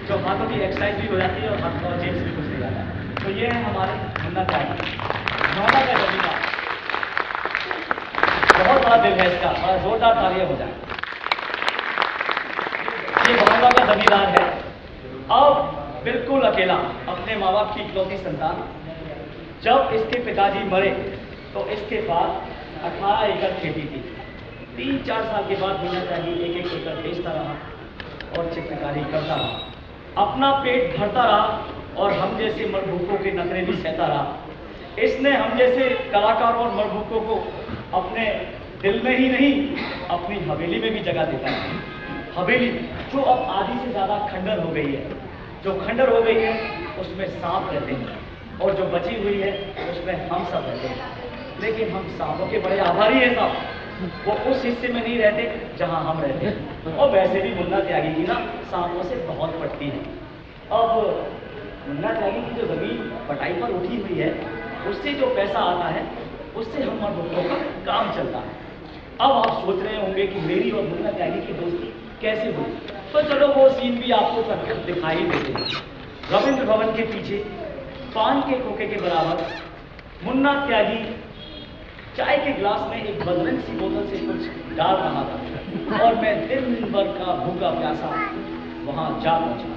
जो हाथों की एक्सरसाइज भी हो जाती है और हाथ और जेब से भी कुछ नहीं जाता। तो ये है हमारे मुन्ना त्यागी, नौना का जमीना। बहुत बड़ा दिल है इसका, बड़ा जोरदार तालियां हो जाए। ये मोहल्ला का जमींदार है, अब बिल्कुल अकेला, अपने माँ बाप की इकलौती संतान। जब इसके पिताजी मरे तो इसके पास 18 एकड़ खेती थी। 3-4 साल के बाद मुन्ना त्यागी एक एकड़ बेचता रहा और चित्रकारी करता रहा, अपना पेट भरता रहा और हम जैसे मरभूखों के नखरे भी सहता रहा। इसने हम जैसे कलाकारों और मरभूखों को अपने दिल में ही नहीं, अपनी हवेली में भी जगह देता है। हवेली जो अब आधी से ज्यादा खंडर हो गई है, जो खंडर हो गई है उसमें सांप रहते हैं और जो बची हुई है उसमें हम सब रहते हैं। लेकिन हम सांपों के बड़े आभारी हैं साहब, वो उस हिस्से में नहीं रहते जहां हम रहते हैं। और वैसे भी मुन्ना त्यागी की ना सांपों से बहुत पटती है। अब मुन्ना त्यागी की जो जमीन बटाई पर उठी हुई है, उससे जो पैसा आता है उससे हम मरभूखों का काम चलता है। अब आप सोच रहे होंगे कि मेरी और मुन्ना त्यागी की दोस्ती कैसे हुई, तो चलो वो सीन भी आपको करके दिखाई देते हैं। रविंद्र भवन के पीछे पान के खोखे के बराबर मुन्ना त्यागी चाय के गिलास में एक बदरंग सी बोतल से कुछ डाल रहा था और मैं दिन भर का भूखा प्यासा वहां जा पहुंचा।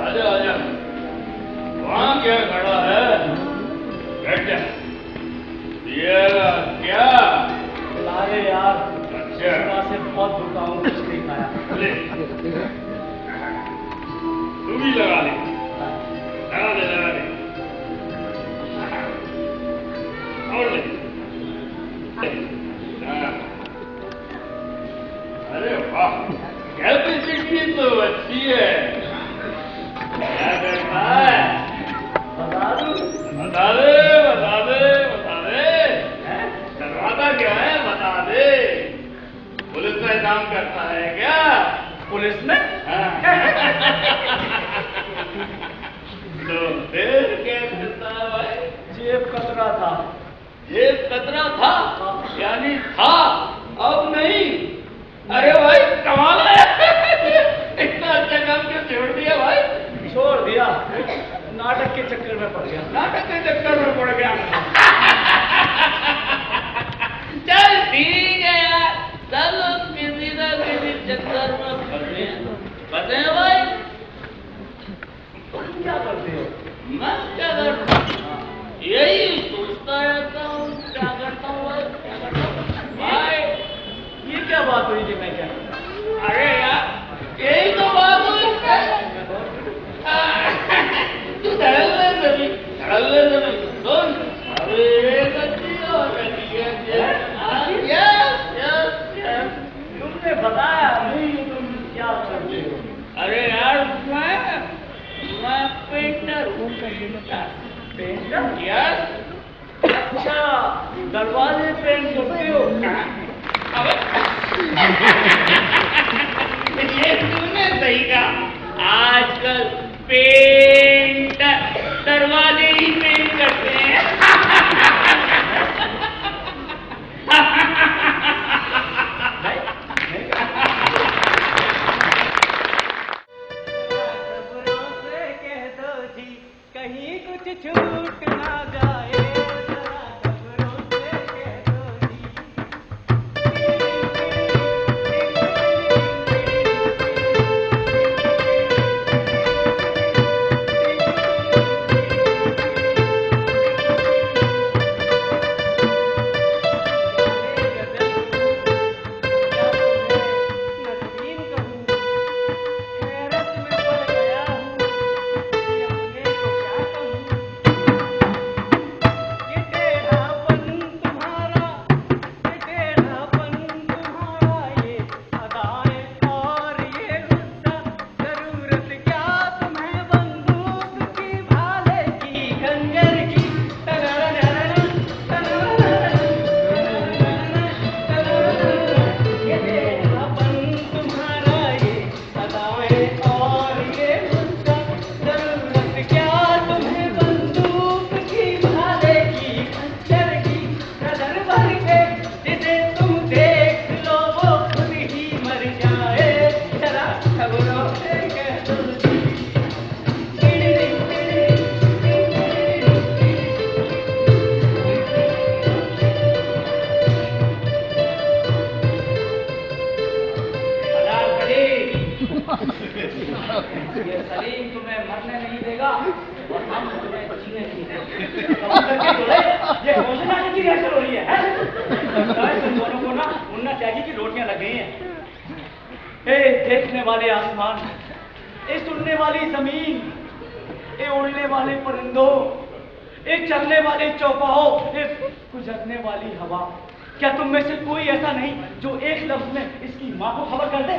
आजा आजा, वहां क्या खड़ा है, बैठ जा। ये क्या? अरे यार, अच्छा से बहुत भूखा हूँ, कुछ नहीं खाया। ले, तू भी लगा ले, लगा दे लगा दे। हाँ। अरे वाह, कैपेसिटी तो अच्छी है। क्या करना है? बता दे। दरवाजा क्या है, बता दे। पुलिस में काम करता है क्या? पुलिस में? तो फिर क्या करता है भाई? जेब कतरा था। यानी था, अब नहीं। अरे भाई कमाल है। इतना अच्छा काम क्यों छोड़ दिया भाई? छोड़ दिया, नाटक के चक्कर में पड़ गया। चल ठीक है यार, सब लोग किसी न किसी चक्कर में फंसे हैं भाई। तुम क्या करते हो? मैं क्या करता हूँ? यही सोचता रहता हूँ, क्या करता हूँ भाई? ये क्या बात हुई थी? मैं क्या? अरे यार यही तो बात हुई। तू धड़ल ले सुन। अरे तुमने बताया नहीं, तुम क्या करते हो? अरे यार मैं पेंटर हूँ। पेंटर? यस। अच्छा, दरवाजे पेंट करते हो? ये तूने सही कहा। आजकल पेंटर दरवाजे ही पेंट करते हैं। कहीं कुछ छूट ना जाए। ये सलीम तुम्हें मरने नहीं देगा और हम तुम्हें जीने नहीं देंगे। ये कौन सी नाटक की रिहर्सल हो रही है? तुम दोनों को ना मुन्ना त्यागी की रोटियां लग गई हैं। देखने वाले आसमान, ये सुनने वाली जमीन, ये उड़ने वाले परिंदों, ये चलने वाले चौपाहों, ये गुजरने वाली हवा, क्या तुम में से कोई ऐसा नहीं जो एक लफ्ज में इसकी माँ को खबर कर दे?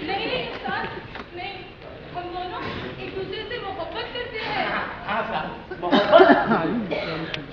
नहीं उस्ताद, नहीं, हम दोनों एक दूसरे से मोहब्बत करते हैं। हाँ साहब, मोहब्बत।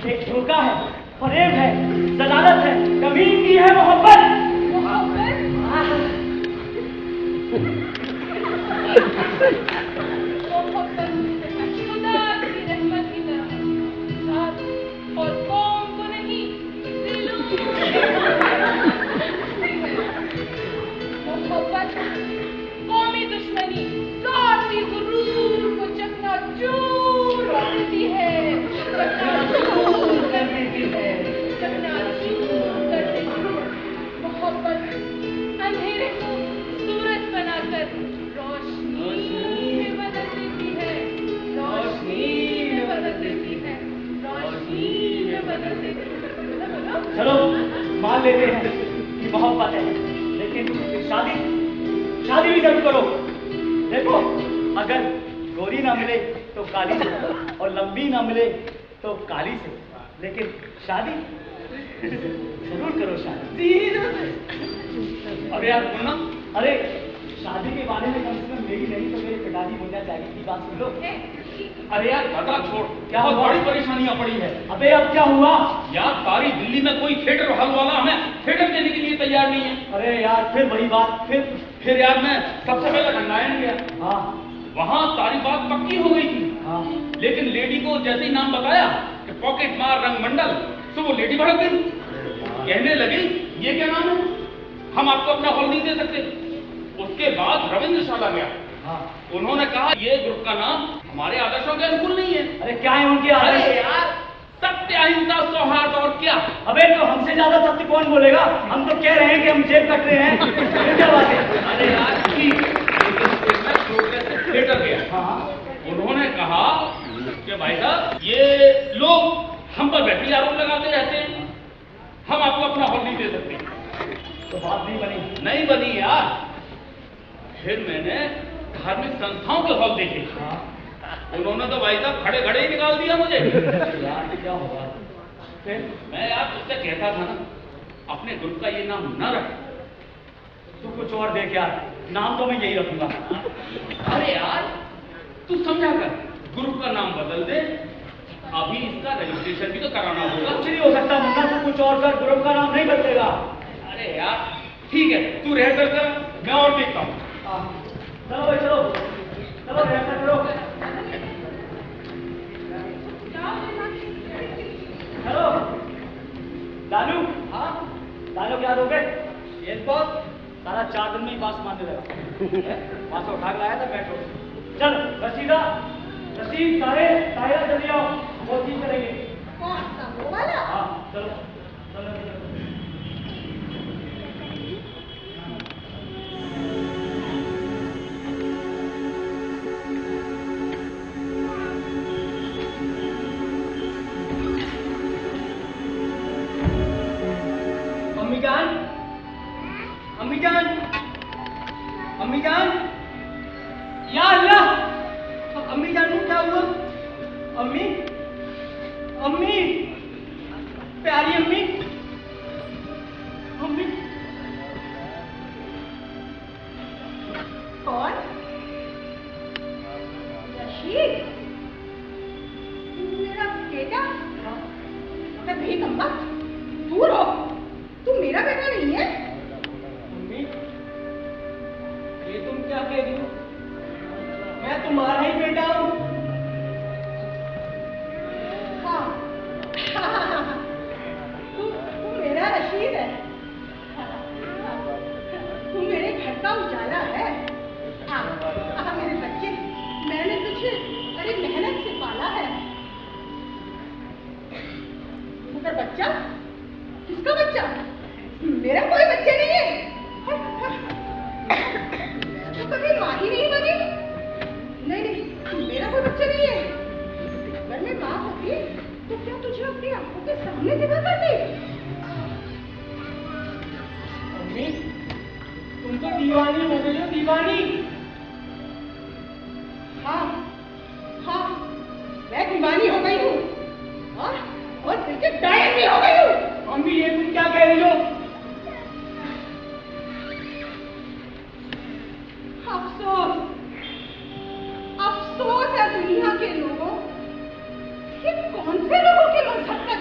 एक धोखा है, फरेब है, जलालत है, कमीन की है मोहब्बत। खुदा की रहमत की तरह साथ और कौम को नहीं दिलों मोहब्बत कौमी दुश्मनी जाती गुरूर को चकनाचूर कर देती है, चकनाचूर कर देती है, चकनाचूर कर देती है। मोहब्बत अंधेरे को सूरज बनाकर रोशनी में बदल देती है, रोशनी में बदल देती है, रोशनी में बदल देती है। चलो मान लेते हैं कि मोहब्बत है, लेकिन शादी शादी भी जरूर करो। देखो, अगर गोरी ना मिले तो काली से, और लंबी ना मिले तो काली से, लेकिन शादी जरूर करो शादी। अरे यार सुनना, अरे शादी के बारे में कम से कम मेरी नहीं तो मेरे पिताजी मुन्ना चाहिए की बात सुन लो। अरे यार बता छोड़, क्या बहुत हुआ? बड़ी परेशानियां पड़ी है। अबे अब क्या हुआ? यार सारी दिल्ली में कोई थिएटर हॉल वाला हमें थिएटर देने के लिए तैयार नहीं है। अरे यार फिर वही बात, फिर यार मैं सबसे पहले खंडायन गया। हाँ, वहाँ सारी बात पक्की हो गई थी। हाँ, लेकिन लेडी को जैसे ही नाम बताया कि पॉकेट मार रंग मंडल, तो वो लेडी भड़क गई, कहने लगी ये क्या नाम है, हम आपको अपना हॉल नहीं दे सकते। उसके बाद रविंद्रशाला गया। हाँ, उन्होंने कहा ये ग्रुप का नाम हमारे आदर्शों के अनुकूल नहीं है। अरे क्या है उनके आदर्श? अरे यार सत्य, अहिंसा, सौहार्द और क्या। अबे तो हमसे ज्यादा सत्य कौन बोलेगा? हम तो कह रहे हैं कि हम जेब कट रहे हैं। ये क्या बात है? अरे यार ठीक, लेकिन फिर मैं प्रोग्रेस थिएटर गया। हाँ, उन्होंने कहा कि भाई साहब ये लोग हम पर वैसे ही आरोप लगाते रहते हैं, हम आपको अपना हॉल नहीं दे सकते। तो बात नहीं बनी यार। फिर मैंने धार्मिक संस्थाओं के हॉल देखे। उन्होंने तो भाई साहब खड़े खड़े ही निकाल दिया मुझे। यार क्या होगा? फिर मैं यार उससे कहता था ना, अपने ग्रुप का ये नाम न रख। तू कुछ और देख यार, नाम तो मैं यही रखूंगा। अरे यार तू समझा कर, ग्रुप का नाम बदल दे। अभी इसका रजिस्ट्रेशन भी तो कराना होगा। कुछ नहीं हो सकता मुन्ना, तू कुछ और कर, ग्रुप का नाम नहीं बदलेगा। अरे यार ठीक है, तू रह कर मैं और देखता हूँ। चलो भाई चलो, चलो ऐसा करो। चलो लालू। हाँ लालू क्या दोगे? Yes boss. सारा 4 दिन में ही बास मारने लगा। वहां से उठा के लाया था मेट्रो। चल रसीदा, रसीद सारे सायरा जल्दी आओ, वो चीज करेंगे। कौन सा वो वाला? हाँ चलो चलो। अम्मी जान, अम्मी जान, अम्मी जान, या अल्लाह, अम्मी जान को क्या हुआ? अम्मी, अम्मी, प्यारी अम्मी, अम्मी। कौन? रशीद? मेरा बेटा? मैं नहीं कम्बा, दूर हो, तू मेरा बेटा नहीं है। अम्मी, ये तुम क्या कह रही हो? मैं तुम्हारा ही बेटा हूँ। हाँ, तू मेरा रशीद है, तू मेरे घर का उजाला है। हाँ मेरे बच्चे, मैंने तुझे बड़ी मेहनत से पाला है। मगर बच्चा, किसका बच्चा? मेरा कोई बच्चा नहीं है। तो कभी माँ ही नहीं बनी? नहीं, मेरा कोई बच्चा नहीं है। अगर मैं माँ होती तो क्या तुझे अपनी आंखों के सामने जगह करती? अम्मी, तुम तो दीवानी हो गई हो, दीवानी। हाँ, मैं दीवानी हो गई हूँ और बिल्कुल डायन भी हो गई हूँ। अम्मी ये तुम क्या कह रही हो? अफसोस है दुनिया के लोगों, ये कौन से लोगों के मजहब का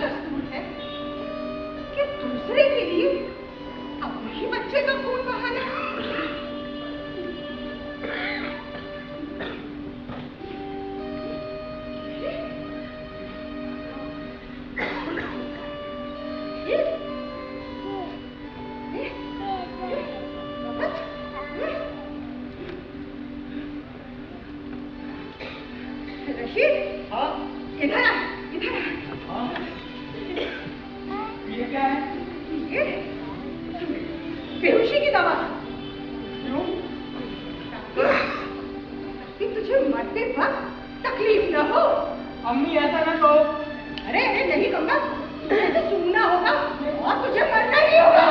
दवा। क्यों? ताकि तुझे मरते वक्त तकलीफ न हो। अम्मी ऐसा ना कहो। अरे अरे नहीं कहूँगा, तुझे तो सुनना होगा और तुझे मरना ही होगा।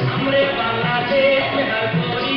हमरे बांग्लादेश में हर कोई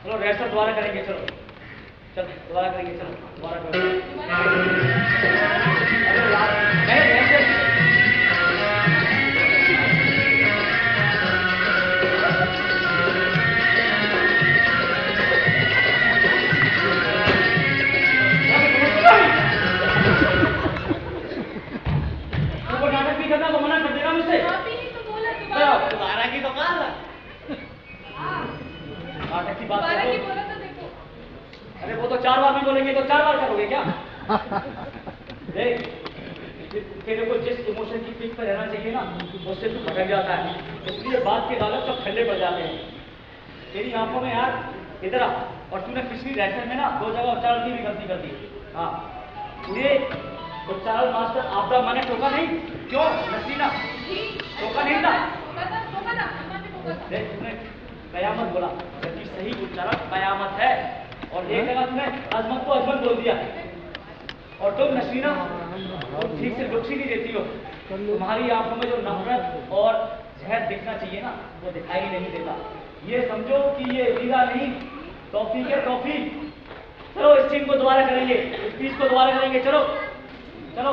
चलो रेस्ट दोबारा करेंगे, चलो चलो दोबारा करेंगे, चलो दोबारा नाटक भी करना तो मना कर देगा मुझसे। दोबारा की तो कहा नाटक की बात बोला तो देखो। अरे वो तो 4 बार भी बोलेंगे तो 4 बार करोगे क्या? देख तेरे को जिस इमोशन की पीक पर रहना चाहिए ना उससे तू भटक जाता है, इसलिए बात के गालत सब ठंडे पड़ जाते हैं तेरी आंखों में यार। इधर आ, और तूने पिछली लेसन में ना 2 जगह उच्चारण की भी गलती कर दी। हाँ ये उच्चारण मास्टर आपदा मैंने टोका नहीं, क्यों नसीना टोका नहीं था? देख तूने कयामत बोला, जबकि सही उच्चारण कयामत है, और एक जगह तुमने अजमत को अजमत बोल दिया। और तुम नसीना तुम ठीक से लुक्स ही नहीं देती हो, तुम्हारी आंखों में जो नफरत और जहर दिखना चाहिए ना वो दिखाई नहीं देता। ये समझो कि ये वीजा नहीं टॉफी है, टॉफी। चलो इस सीन को दोबारा करेंगे, इस पीस को दोबारा करेंगे, चलो चलो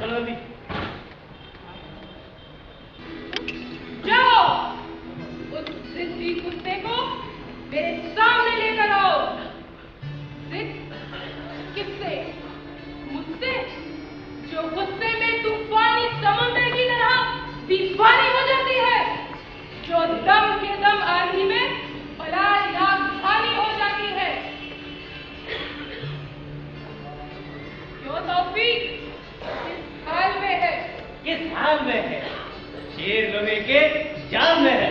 चलो जल्दी जाओ, उस जिद्दी कुत्ते को मेरे सामने लेकर आओ। जिद किससे? मुझसे, जो गुस्से में तूफानी समुद्र की तरह दीवानी हो जाती है, जो दम के दम आंधी में पलाश राजधानी हो जाती है। क्यों तौफीक किस हाल में है? किस हाल में है? शेर लोहे के जाल में है।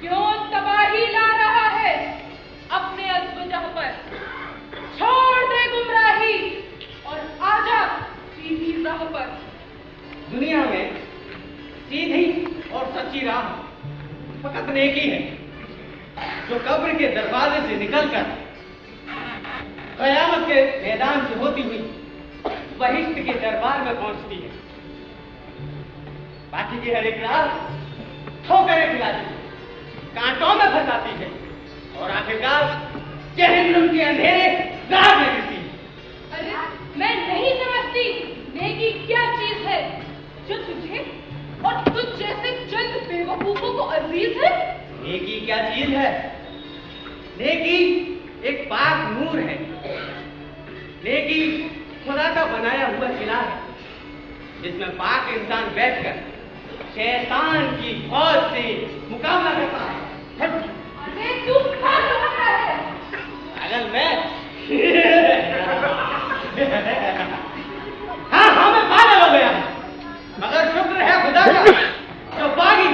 क्यों तबाही ला रहा है अपने अज़्वजह पर? छोड़ दे गुमराही और आजा सीधी राह पर। दुनिया में सीधी और सच्ची राह फकत नेकी है, जो कब्र के दरवाजे से निकलकर कयामत के मैदान से होती हुई बहिश्त के दरबार में पहुंचती है। बाकी की हर एक राह ठोकरें खिलाती है, कांटों में फंसाती है और आखिरकार जहन्नुम के अंधेरे राह में गिरती है। अरे मैं नहीं समझती नेकी क्या चीज है जो तुझे और तुझ जैसे चंद बेवकूफों को अजीज है। नेकी क्या चीज है? नेकी एक पाक नूर है। नेकी खुदा का बनाया हुआ किला है, जिसमें पाक इंसान बैठकर शैतान की फौज से मुकाबला करता है। अरे तू पागल हो रहा है। पागल मैं? हाँ मैं पागल हो गया, मगर शुक्र है खुदा का जो बागी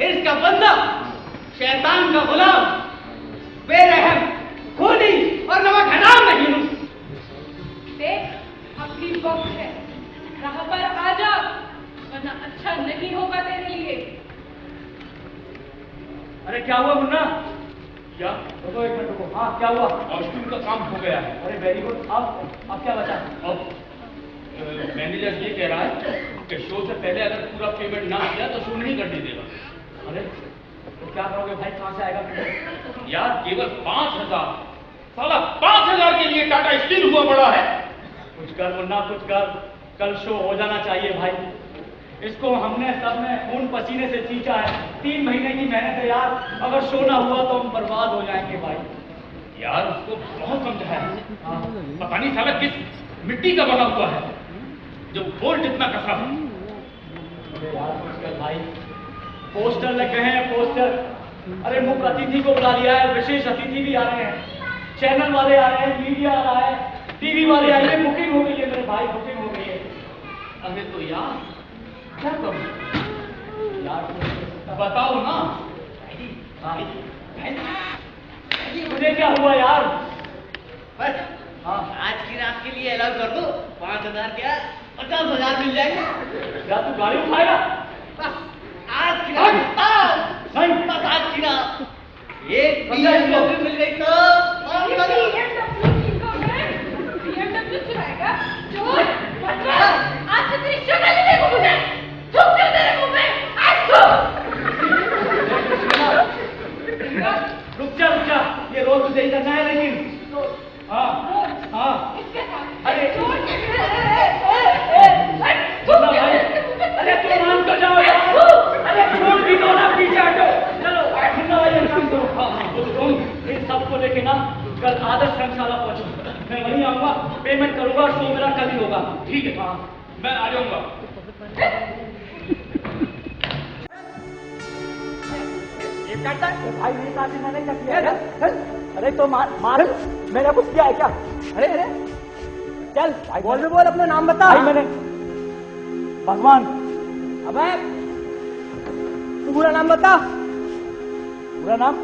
इसका बंदा शैतान का गुलाम बेरहम खूनी और नमक हराम नहीं हूं। अच्छा नहीं होगा तेरे लिए। अरे क्या हुआ मुन्ना? क्या? रुको एक मिनट रुको। हाँ क्या हुआ? कॉस्ट्यूम का काम हो गया है। अरे वेरी गुड। अब क्या बचा? अब मैनेजर ये कह रहा है कि शो से पहले अगर पूरा पेमेंट ना किया तो शो नहीं करने देगा। अरे तो क्या करोगे भाई? कहाँ से आएगा पेमेंट? यार केवल 5,000। साला 5,000 के लिए टाटा स्टील हुआ बड़ा है। कुछ कर मुन्ना, कुछ कर। कल शो हो जाना चाहिए भाई। इसको हमने सबने खून पसीने से सींचा है। 3 महीने की मेहनत है यार। अगर शो ना हुआ तो हम बर्बाद हो जाएंगे भाई। यार उसको बहुत समझाया है। पता नहीं साला किस मिट्टी का बना हुआ है जो बोल्ट इतना कसा है। अरे यार कुछ कर भाई। पोस्टर लग गए हैं, पोस्टर। अरे मुख्य अतिथि को बुला लिया है, विशेष अतिथि भी आ रहे हैं, चैनल वाले आ रहे हैं, मीडिया आ रहा है, टीवी वाले आए हैं। बुकिंग हो गई है मेरे भाई, बुकिंग हो गई है। अरे तो यार क्या करूं यार? बताओ ना। मुझे क्या हुआ यार? बस हाँ आज की रात के लिए अलाउ कर दो। 5,000 क्या 50,000 मिल जाएंगे। क्या तू गाड़ी उठाएगा? बस आज की रात। नहीं बस आज की रात। एक BMW मिल गई तो BMW चलाएगा चोर बदमाश। आज से तेरी शक्ल ही देखो मुझे। थूक कर तेरे मुंह में। आज थूक। रुक जा। ये रोज तुझे ही करना है लेकिन। हाँ हाँ। अरे अरे तुम मान तो जाओ यार। अरे छोड़ भी दो ना, पीछे हटो। चलो मुन्ना भाई एक काम करो। हाँ तुम इन सबको लेके ना कल आदर्श धर्मशाला पहुंचो। मैं वहीं आऊंगा, पेमेंट करूंगा। शो मेरा कल ही होगा। ठीक है? हाँ मैं आ जाऊंगा। भाई मेरे साथ मैंने क्या किया? अरे तो मार मैंने कुछ किया है क्या? अरे चल बोल अपना नाम बता। भाई मैंने भगवान। अबे तू पूरा नाम बता। पूरा नाम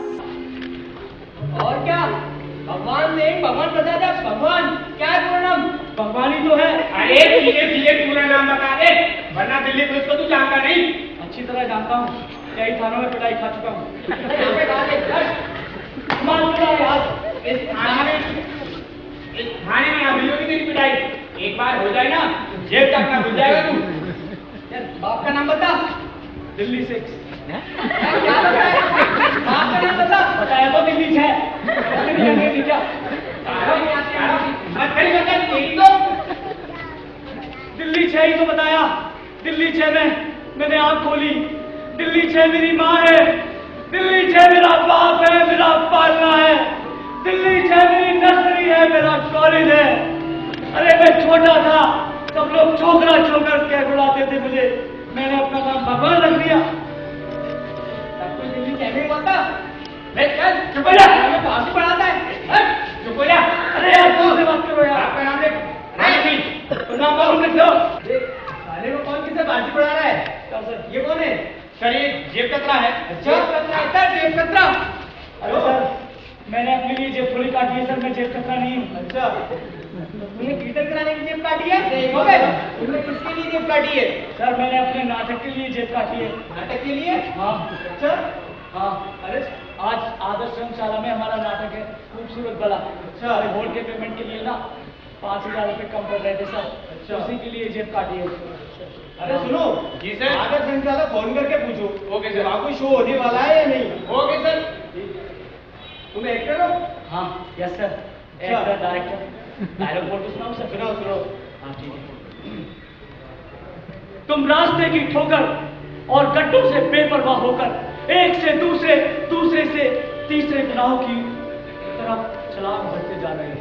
और क्या? भगवान नहीं, भगवान बता दे। भगवान क्या है पूरा नाम? भगवान ही तो है। अरे धीरे पूरा नाम बता दे, वरना दिल्ली पुलिस को तू जानता नहीं। अच्छी तरह जानता हूँ, कई थानों में पिटाई खा चुका हूँ। इस थाने में अभी होगी तेरी पिटाई। एक बार हो जाए ना जेब तक ना घुस जाएगा तू। बाप का नाम बता। दिल्ली 6। बाप का नाम बता। बताया तो दिल्ली 6। क्या दिल्ली 6 ही तो बताया। दिल्ली 6 में मैंने आंख खोली। दिल्ली 6 मेरी माँ है। दिल्ली 6 मेरा बाप है, मेरा पालना है। दिल्ली 6 मेरी नर्सरी है, मेरा कॉलेज है। अरे मैं छोटा था सब लोग छोकरा छोकर के बुलाते थे मुझे। मैंने अपना नाम भगवान रख दिया। कोई दिल्ली कहने बोलता। चुप हो जा। हमें फांसी पढ़ाता है। चुप हो जा। अरे यार कौन से बात करो यार? आपका नाम देख। तो नाम मालूम लिख लो। थाने में कौन किसे फांसी पढ़ा रहा है? ये कौन है? सर ये जेब कतरा है। जेब कतरा? जेब कतरा? अरे सर मैंने अपने लिए जेब थोड़ी काटी है सर। मैं जेब कतरा नहीं हूँ। अच्छा तुमने कीर्तन कराने की जेब काटी है? तुमने किसके लिए जेब काटी है? सर मैंने अपने नाटक के लिए जेब काटी है। नाटक के लिए? हाँ। अच्छा हाँ। अरे आज आदर्श धर्मशाला में हमारा नाटक है खूबसूरत बला। अच्छा होल के पेमेंट के लिए ना 5,000 रुपये कम कर रहे थे सर। अच्छा उसी के लिए जेब काटी है। अरे सुनो जी सर। आदर्श धर्मशाला फोन करके पूछो। Okay sir. वहाँ कोई शो होने वाला है या नहीं? Okay sir. तुम एक्टर हो? हाँ yes sir. Actor director. Dialogue बोल तो सुनाओ सर। सुनो। हाँ ठीक है। तुम रास्ते की ठोकर और गड्ढों से बेपरवाह होकर एक से दूसरे, दूसरे से तीसरे गुनाहों की तरफ छलांग भरते जा रहे हैं।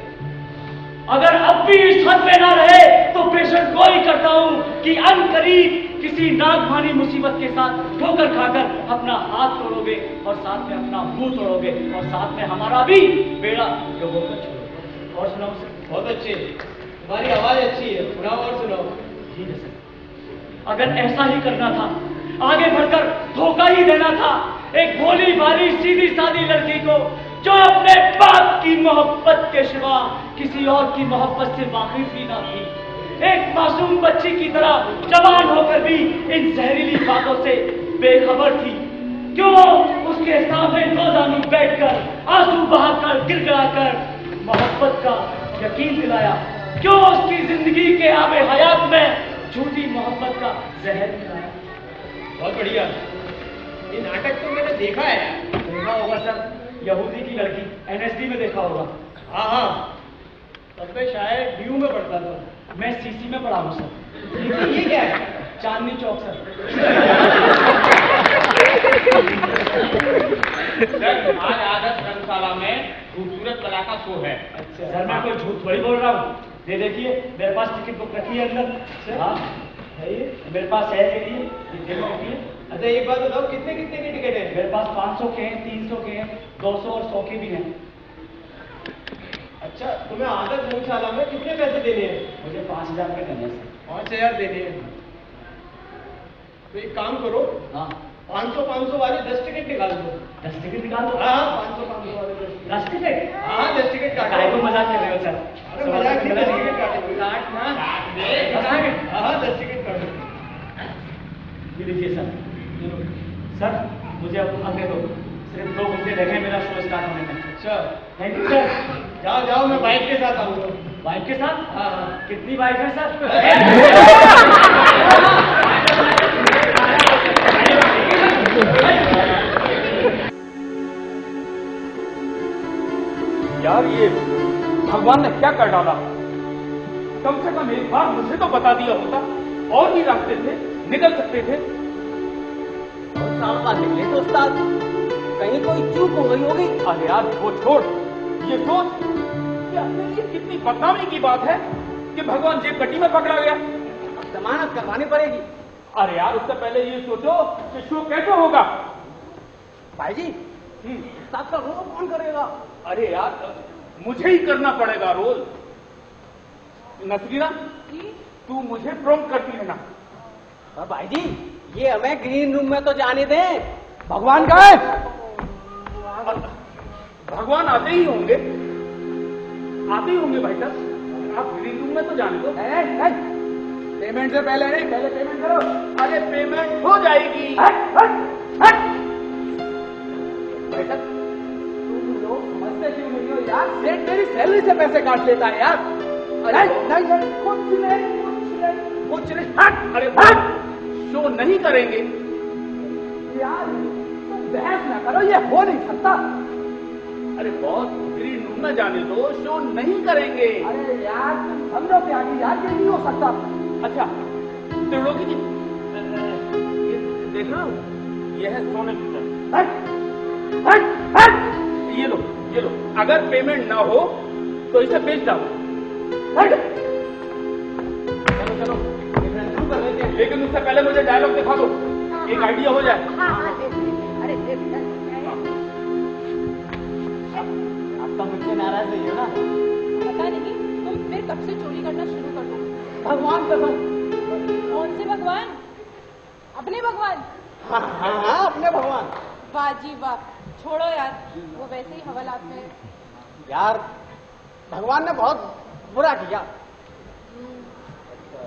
अगर अब भी इस हद में ना रहे तो पेशेंट गोली करता हूं कि अनकरीब किसी नागवानी मुसीबत के साथ ठोकर खाकर अपना हाथ तोड़ोगे और साथ में अपना मुंह तोड़ोगे और साथ में हमारा भी बेड़ा डुबोकर छोड़ोगे। और सुनाओ सर। बहुत अच्छे, तुम्हारी आवाज अच्छी है। सुनाओ और सुनाओ। ठीक है सर। अगर ऐसा ही करना था, आगे बढ़कर धोखा ही देना था एक भोली भाली सीधी सादी लड़की को जो अपने बाप की मोहब्बत के सिवा किसी और की मोहब्बत से वाकिफ ही ना थी, एक मासूम बच्ची की तरह जवान होकर भी इन जहरीली बातों से बेखबर थी? क्यों उसके सामने रोजाना बैठकर आंसू बहाकर गिड़गिड़ाकर मोहब्बत का यकीन दिलाया? क्यों उसकी जिंदगी के आबे हयात में झूठी मोहब्बत का जहर दिलाया? बहुत बढ़िया, ये नाटक तो मैंने देखा है। देखा होगा सर, यहूदी की लड़की, एनएसडी में देखा होगा। हाँ हाँ, तब मैं शायद डीयू में पढ़ता था। मैं सीसी में पढ़ा हूँ सर। ये क्या है? चांदनी चौक सर। सर, आज आदर्श धर्मशाला में खूबसूरत कला का शो है। अच्छा सर, मैं कोई झूठ थोड़ी बोल रहा हूँ। ये देखिए, मेरे पास टिकट बुक रखी है अंदर। हाँ है, ये मेरे पास है के लिए टिकट रखी है। अच्छा एक बात बताओ, कितने कितने की टिकट है? मेरे पास 500 के हैं, 300 के हैं, 200 और 100 के भी हैं। अच्छा, तुम्हें आदर्श धर्मशाला में कितने पैसे देने हैं? मुझे 5000 रुपये देने हैं। 5000 देने हैं। तो एक काम करो, हाँ 500 वाली 10 टिकट निकाल दो। 10 टिकट निकाल दो? हाँ 500 वाले 10 टिकट? हाँ 10 टिकट काटो। काय को मजाक कर रहे हो सर? अरे मजाक नहीं, 10 टिकट काटो। काट ना। हाँ 10 टिकट काटो। ये लीजिए सर। सर मुझे अब आगे दो, सिर्फ 2 घंटे रह गए मेरा शो स्टार्ट होने में। अच्छा थैंक यू सर। जाओ जाओ, मैं बाइक के साथ आऊंगा। बाइक के साथ? हाँ हाँ। कितनी बाइक है सर? यार ये भगवान ने क्या कर डाला? कम से कम एक बार मुझे तो बता दिया होता, और भी रास्ते थे, निकल सकते थे। निकले तो उस्ताद, कहीं कोई चूक हो गई होगी। अरे यार वो छोड़, ये सोच कि अपने लिए कितनी बदनामी की बात है कि भगवान जेब कटी में पकड़ा गया। जमानत करवानी पड़ेगी। अरे यार उससे पहले ये सोचो कि शो कैसे होगा। भाई जी, उस्ताद का रोल कौन करेगा? अरे यार मुझे ही करना पड़ेगा रोल। नसरीना, तू मुझे प्रॉम्प्ट करती है ना। भाई जी, ये हमें ग्रीन रूम में तो जाने दें। भगवान का है? भगवान आते ही होंगे, आते ही होंगे भाई साहब। आप ग्रीन रूम में तो जाने दो। पेमेंट से पहले नहीं, पहले पेमेंट करो। अरे पेमेंट हो जाएगी। भाई साहब तुम लोग समझते क्यों नहीं हो यार? सेठ मेरी सैलरी से पैसे काट लेता है यार। अरे नहीं, कुछ नहीं। अरे शो नहीं करेंगे यार, तुम बहस ना करो, ये हो नहीं सकता। अरे बॉस, ग्रीन रूम में जाने दो, शो नहीं करेंगे। अरे यार तुम समझो क्या कि यार ये नहीं हो सकता। अच्छा त्रिलोकी जी, देख रहे हो, ये है सोने की तरह। ये लो, अगर पेमेंट ना हो तो इसे बेच डालो। चलो शुरू कर लेते हैं, लेकिन उससे पहले मुझे डायलॉग दिखा दो, एक आइडिया हो जाए। अरे आपका मुझसे नाराज नहीं हो ना? पता नहीं तुम फिर कब से चोरी करना शुरू कर दो। भगवान कसम। कौन से भगवान? अपने भगवान? हाँ अपने भगवान। वाह जी वाह, छोड़ो यार, वो वैसे ही हवालात में। यार भगवान ने बहुत बुरा किया।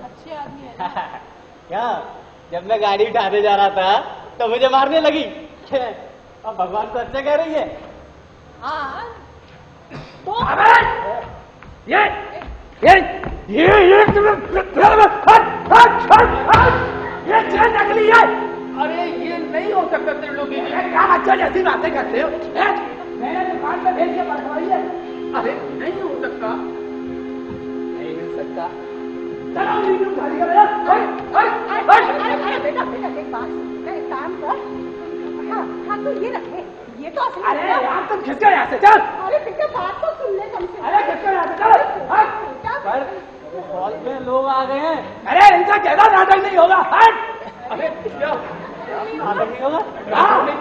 अच्छे आदमी है। क्या? जब मैं गाड़ी उठाने जा रहा था तो मुझे मारने लगी। अब भगवान तो अच्छा कह रही है। हाँ तो ये चेन नकली है। अरे ये नहीं हो सकता त्रिलोकी जी। क्या अच्छा जैसी बातें करते हो? मैंने दुकान पे भेज के पढ़वाई है। अरे नहीं हो सकता, नहीं मिल सकता। चलो वीडियो खाली कर यार। बेटा एक बात, एक काम कर। हाँ तो ये रखे, ये तो असली। अरे यार तुम खिसके यहाँ से, चल। अरे बेटा बात तो सुन ले कम से। अरे खिसके यहाँ से, चल। हॉल में लोग आ गए हैं। अरे इनका कहना नाटक नहीं होगा। अरे क्या नाटक नहीं होगा? हाँ नहीं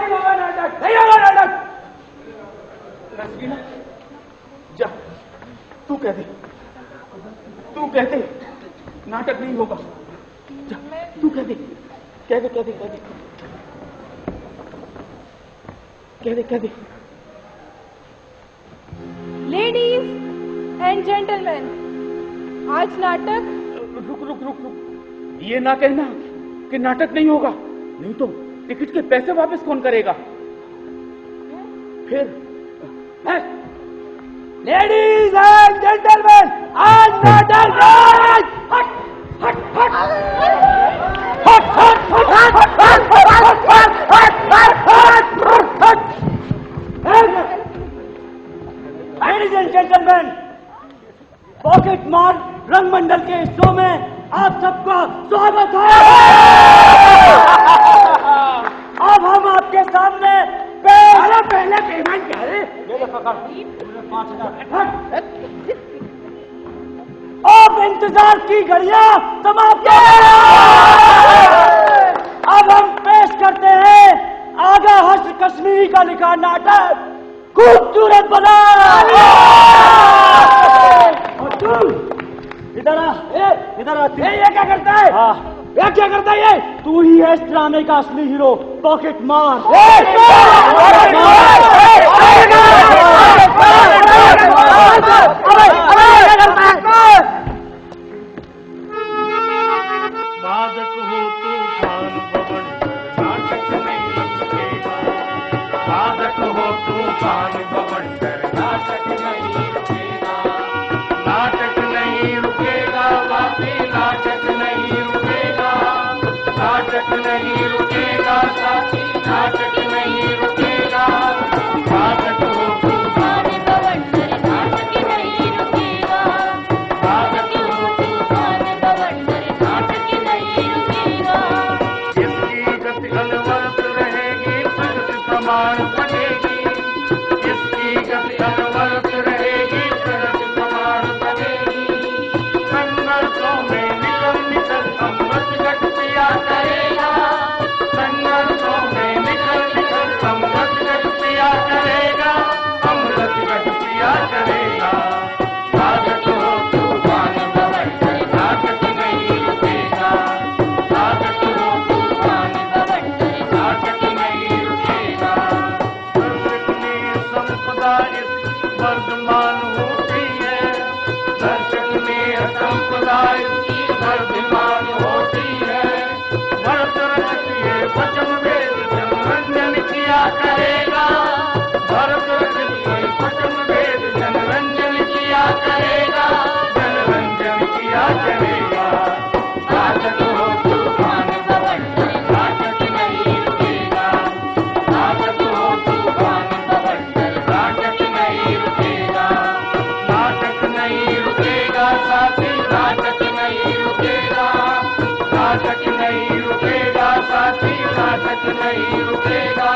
होगा नाटक, नहीं होगा नाटक। नसरीना जा, तू कह दे नाटक नहीं होगा। जा तू कह दे। लेडीज एंड जेंटलमैन, आज नाटक। रुक रुक रुक रुक, ये ना कहना कि नाटक नहीं होगा, नहीं तो टिकट के पैसे वापस कौन करेगा? फिर लेडीज एंड जेंटलमैन, आज नाटक। हट हट हट हट हट। लेडीज एंड जेंटलमैन, पॉकेट मार रंगमंडल के शो में आप सबका स्वागत है। अब हम आपके सामने पहले पेमेंट क्या है? 5,000। अब इंतजार की घड़ियां समाप्त। अब हम पेश करते हैं आगा हर्ष कश्मीरी का लिखा नाटक खूबसूरत बना। इधर आ, इधर आ। ये क्या करता है? ये क्या करता है? ये तू ही है इस ड्रामे का असली हीरो, पॉकेट मार। बादक हो तूफान पवन नाटक नहीं रुकेगा, बादक हो तूफान पवन नाटक नहीं रुकेगा, नाटक नहीं रुकेगा, बाकी नाटक नहीं रुकेगा, नाटक नहीं रुकेगा, साथी नाटक नहीं रुकेगा, बादक हो तूफान पवन नाटक नहीं रुकेगा, बादक हो तूफान पवन नाटक नहीं रुकेगा, इसकी गति अनवरत रहेगी, प्रगति प्रमाण बनेगी, इसकी गति अनवरत रहेगी, प्रगति प्रमाण बनेगी, संघर्षों में निकल निकल अमृत गट पिया करेगा, संघर्षों में निकल निकल अमृत गट पिया करेगा, अमृत गट पिया करेगा, बादक हो तूफान पवन नाटक नहीं रुकेगा, बादक हो तूफान पवन नाटक नहीं रुकेगा, दर्शक में संपदा इस वर्धमान होती है, दर्शक में संपदा इसकी वर्धमान होती है, भरत रचिए वचन वेद जनरंजन किया करेगा, भरत रचिए वचन वेद जनरंजन किया करेगा, जनरंजन किया करेगा, नाटक हो तूफान पवन नाटक नहीं रुकेगा, नाटक हो तूफान पवन नाटक नहीं रुकेगा, नाटक नहीं रुकेगा, साथी नाटक नहीं रुकेगा, नाटक नहीं रुकेगा, साथी नाटक नहीं रुकेगा,